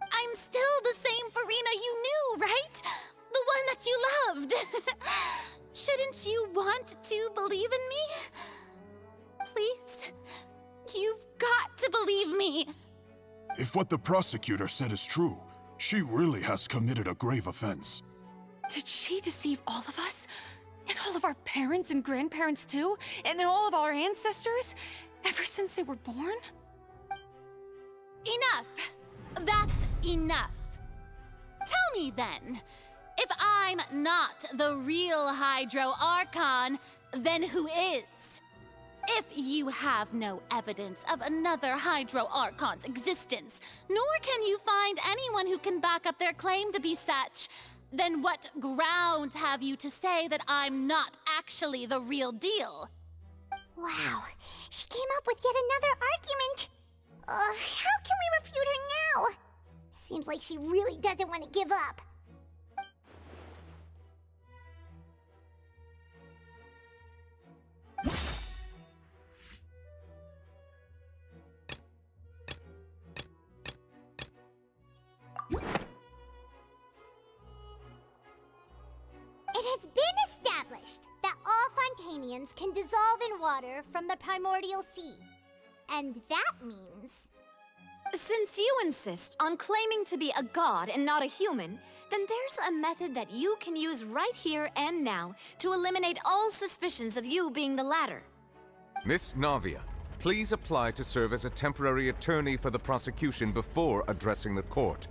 I'm still the same Furina you knew, right? The one that you loved. Shouldn't you want to believe in me? Please? You've got to believe me. If what the prosecutor said is true, she really has committed a grave offense. Did she deceive all of us? And all of our parents and grandparents too? And all of our ancestors? Ever since they were born? Enough. That's enough. Tell me then, if I'm not the real Hydro Archon, then who is? If you have no evidence of another Hydro Archon's existence, nor can you find anyone who can back up their claim to be such, then what grounds have you to say that I'm not actually the real deal? Wow, she came up with yet another argument. How can we refute her now? Seems like she really doesn't want to give up. It has been established that all Fontainians can dissolve in water from the primordial sea. And that means... Since you insist on claiming to be a god and not a human, then there's a method that you can use right here and now to eliminate all suspicions of you being the latter. Miss Navia, please apply to serve as a temporary attorney for the prosecution before addressing the court.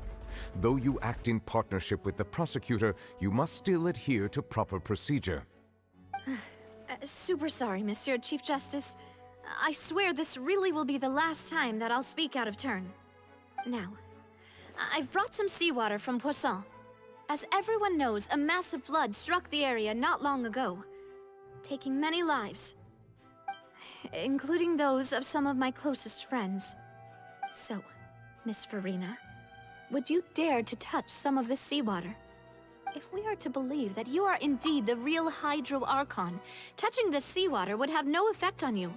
Though you act in partnership with the prosecutor, you must still adhere to proper procedure. Super sorry, Monsieur Chief Justice. I swear this really will be the last time that I'll speak out of turn. Now, I've brought some seawater from Poisson. As everyone knows, a massive flood struck the area not long ago, taking many lives, including those of some of my closest friends. So, Miss Furina, would you dare to touch some of this seawater? If we are to believe that you are indeed the real Hydro Archon, touching this seawater would have no effect on you.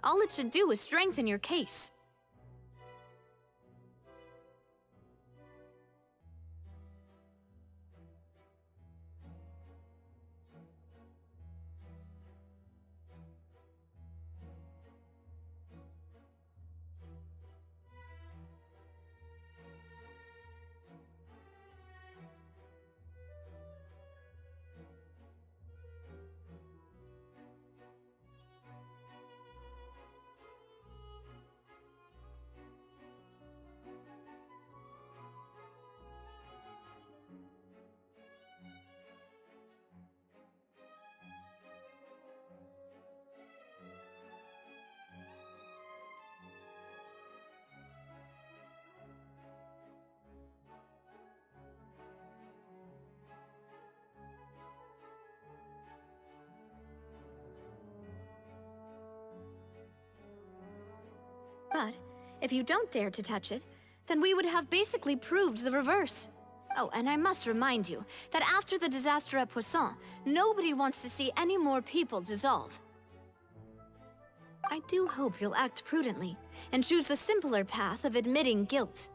All it should do is strengthen your case. But if you don't dare to touch it, then we would have basically proved the reverse. Oh, and I must remind you that after the disaster at Poisson, nobody wants to see any more people dissolve. I do hope you'll act prudently and choose the simpler path of admitting guilt.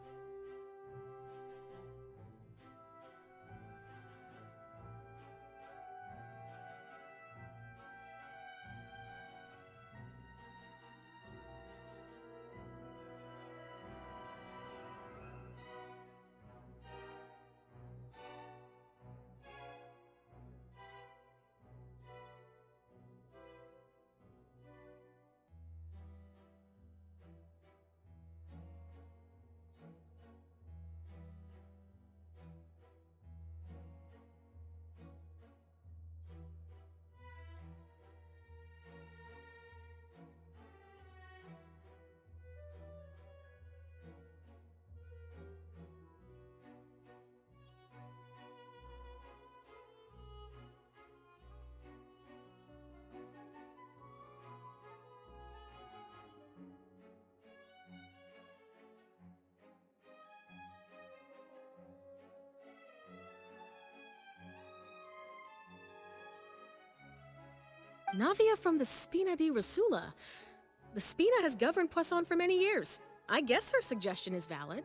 Navia from the Spina di Rasula. The Spina has governed Poisson for many years. I guess her suggestion is valid.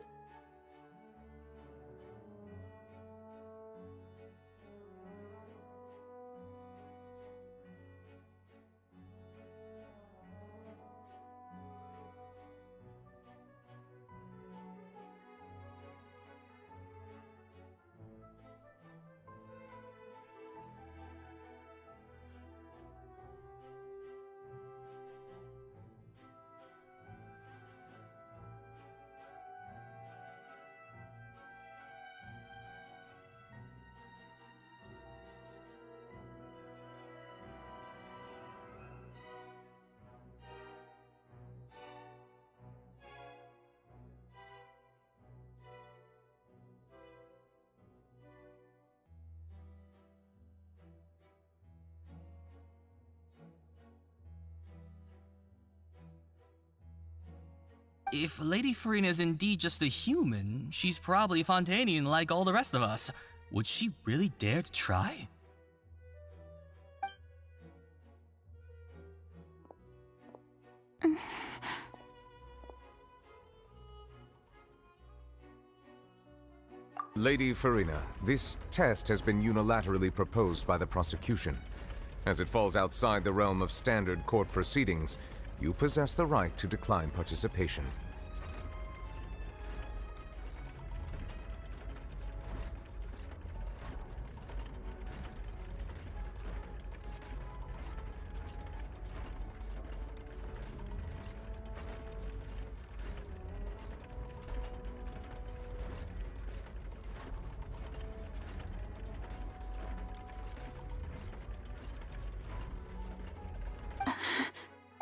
If Lady Furina is indeed just a human, she's probably Fontainian like all the rest of us. Would she really dare to try? Lady Furina, this test has been unilaterally proposed by the prosecution. As it falls outside the realm of standard court proceedings, you possess the right to decline participation.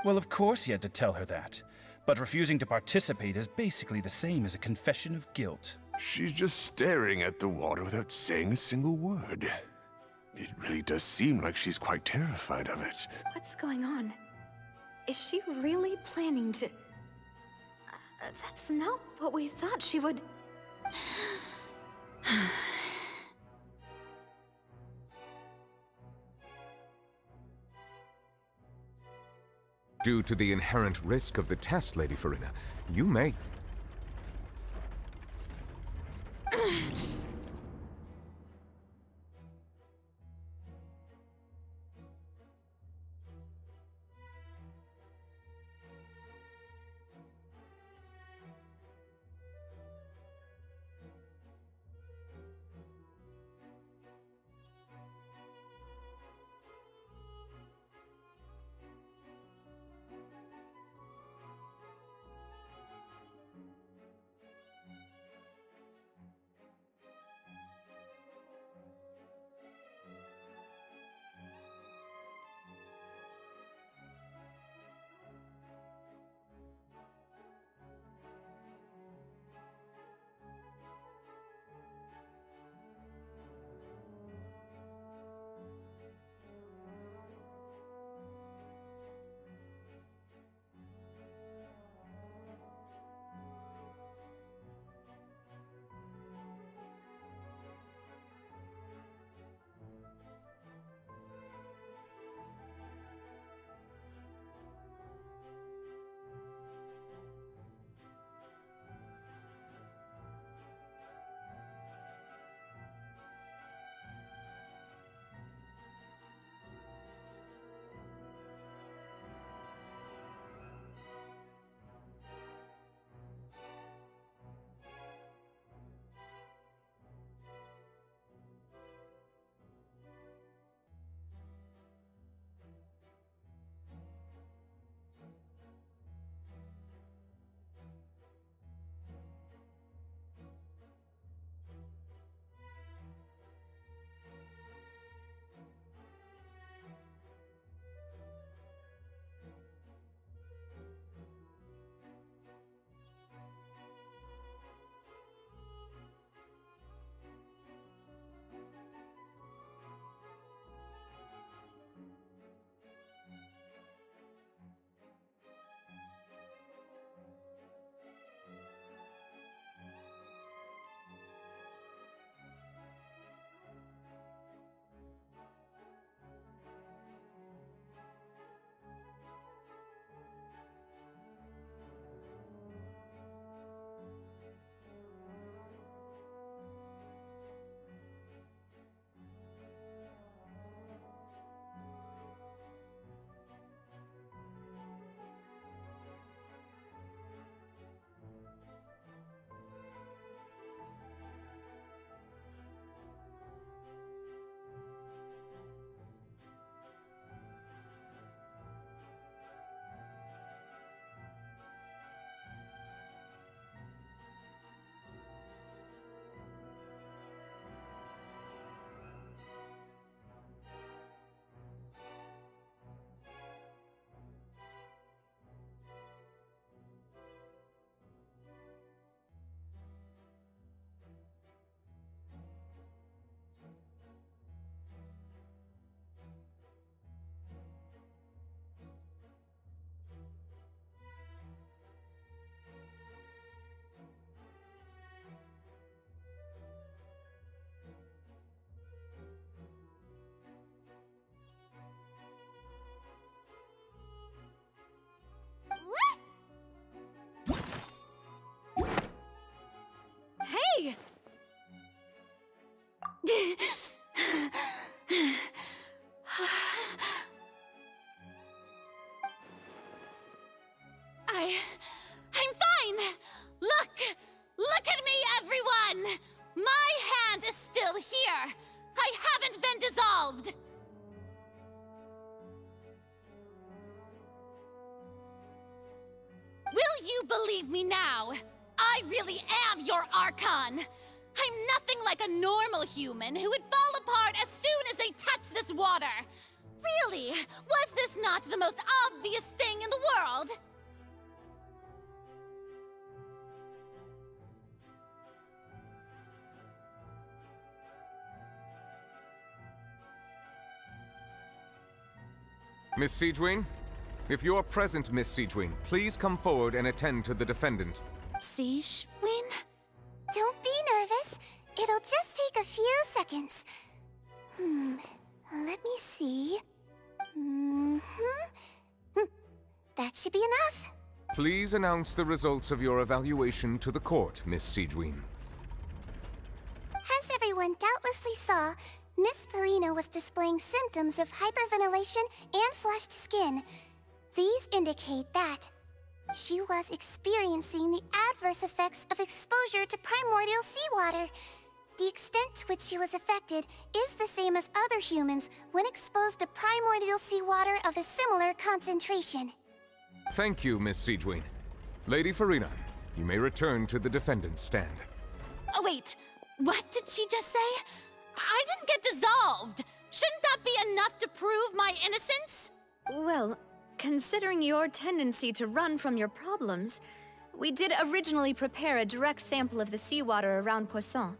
Well, of course he had to tell her that. But refusing to participate is basically the same as a confession of guilt. She's just staring at the water without saying a single word. It really does seem like she's quite terrified of it. What's going on? Is she really planning to... that's not what we thought she would... Due to the inherent risk of the test, Lady Furina, you may... I'm fine! Look! Look at me, everyone! My hand is still here! I haven't been dissolved! Will you believe me now? I really am your Archon! I'm nothing like a normal human who would fall apart as soon as they touch this water! Really, was this not the most obvious thing in the world? Miss Siegewing? If you're present, Miss Siegewing, please come forward and attend to the defendant. Siegewing? Don't be nervous. It'll just take a few seconds. Let me see. That should be enough. Please announce the results of your evaluation to the court, Miss Siegewing. As everyone doubtlessly saw, Miss Furina was displaying symptoms of hyperventilation and flushed skin. These indicate that she was experiencing the adverse effects of exposure to primordial seawater. The extent to which she was affected is the same as other humans when exposed to primordial seawater of a similar concentration. Thank you, Miss Siegewing. Lady Furina, you may return to the defendant's stand. Oh wait, what did she just say? I didn't get dissolved! Shouldn't that be enough to prove my innocence? Well, considering your tendency to run from your problems, we did originally prepare a direct sample of the seawater around Poisson.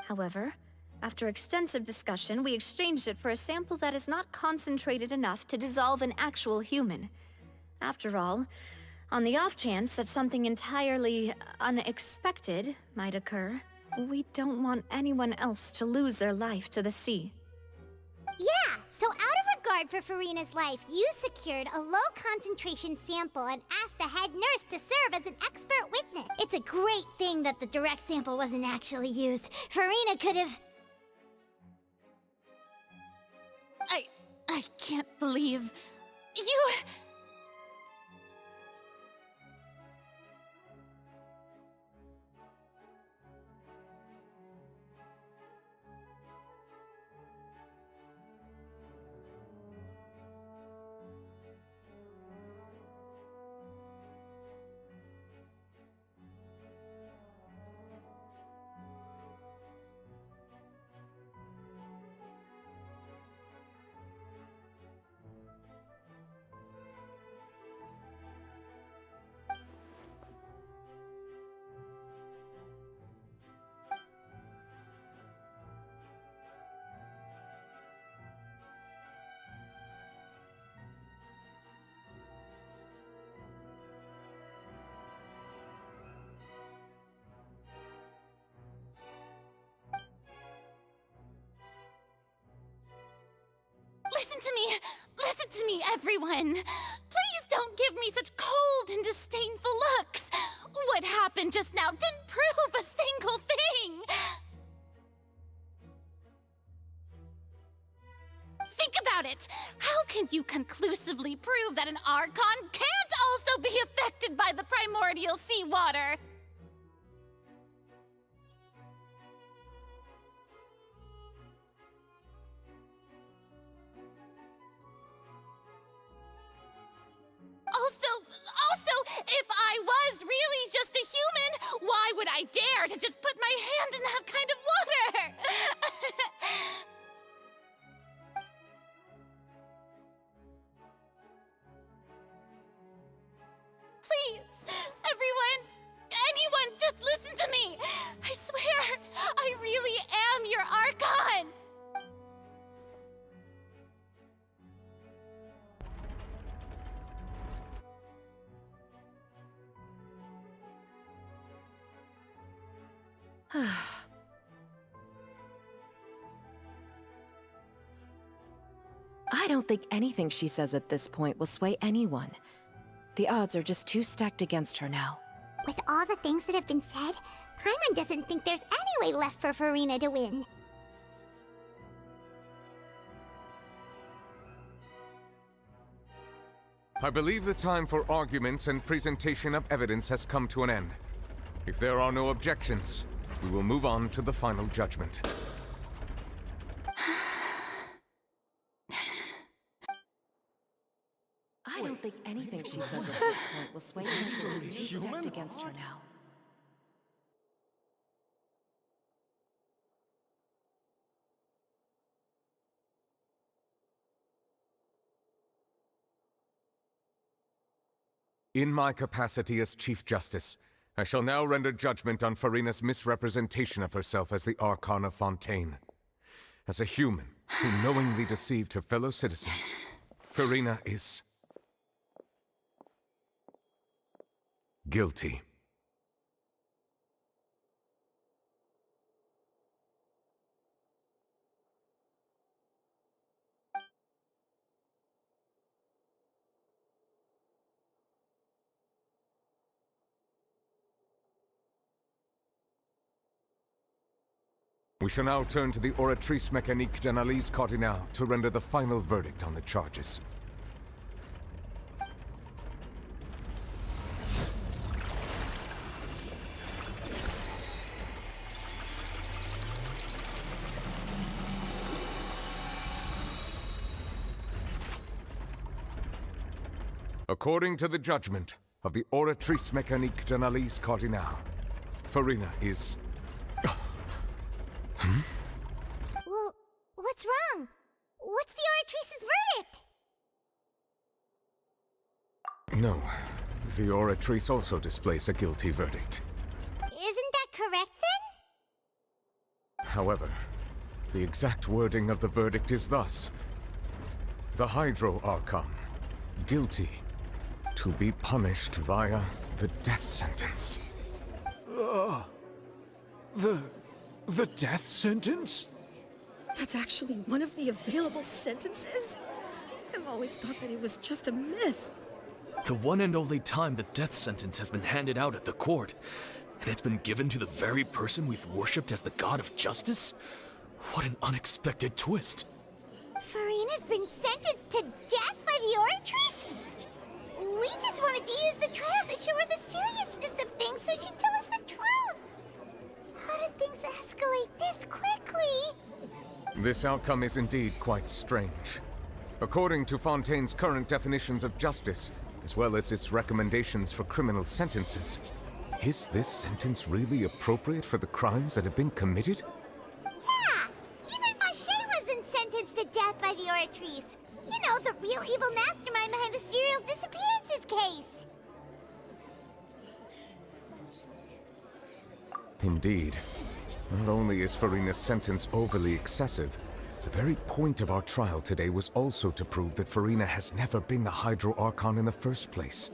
However, after extensive discussion, we exchanged it for a sample that is not concentrated enough to dissolve an actual human. After all, on the off chance that something entirely unexpected might occur, we don't want anyone else to lose their life to the sea. Yeah, so out of regard for Furina's life, you secured a low-concentration sample and asked the head nurse to serve as an expert witness. It's a great thing that the direct sample wasn't actually used. Furina could have... I can't believe... You... everyone! Please don't give me such cold and disdainful looks! What happened just now didn't prove a single thing! Think about it! How can you conclusively prove that an Archon can't also be affected by the primordial seawater? Also, if I was really just a human, why would I dare to just put my hand in that kind of water? Please, anyone, just listen to me! I swear, I really am your Archon! I don't think anything she says at this point will sway anyone. The odds are just too stacked against her now. With all the things that have been said, Paimon doesn't think there's any way left for Furina to win. I believe the time for arguments and presentation of evidence has come to an end. If there are no objections, we will move on to the final judgment. I don't think anything she says at this point will sway anyone. She's too stacked against her now. In my capacity as Chief Justice, I shall now render judgment on Furina's misrepresentation of herself as the Archon of Fontaine. As a human who knowingly deceived her fellow citizens, Furina is guilty. We shall now turn to the Oratrice Mécanique d'Analyse Cardinale to render the final verdict on the charges. According to the judgment of the Oratrice Mécanique d'Analyse Cardinale, Furina is... Well, what's wrong? What's the Oratrice's verdict? No, the Oratrice also displays a guilty verdict. Isn't that correct then? However, the exact wording of the verdict is thus. The Hydro Archon, guilty, to be punished via the death sentence. The death sentence? That's actually one of the available sentences? I've always thought that it was just a myth. The one and only time the death sentence has been handed out at the court, and it's been given to the very person we've worshipped as the god of justice? What an unexpected twist. Furina's been sentenced to death by the Oratrice? We just wanted to use the trial to show her the seriousness of things so she'd tell us the truth. How did things escalate this quickly? This outcome is indeed quite strange. According to Fontaine's current definitions of justice, as well as its recommendations for criminal sentences, is this sentence really appropriate for the crimes that have been committed? Yeah! Even Fauché wasn't sentenced to death by the Oratrice. You know, the real evil mastermind behind the serial disappearances case. Indeed. Not only is Furina's sentence overly excessive, the very point of our trial today was also to prove that Furina has never been the Hydro Archon in the first place.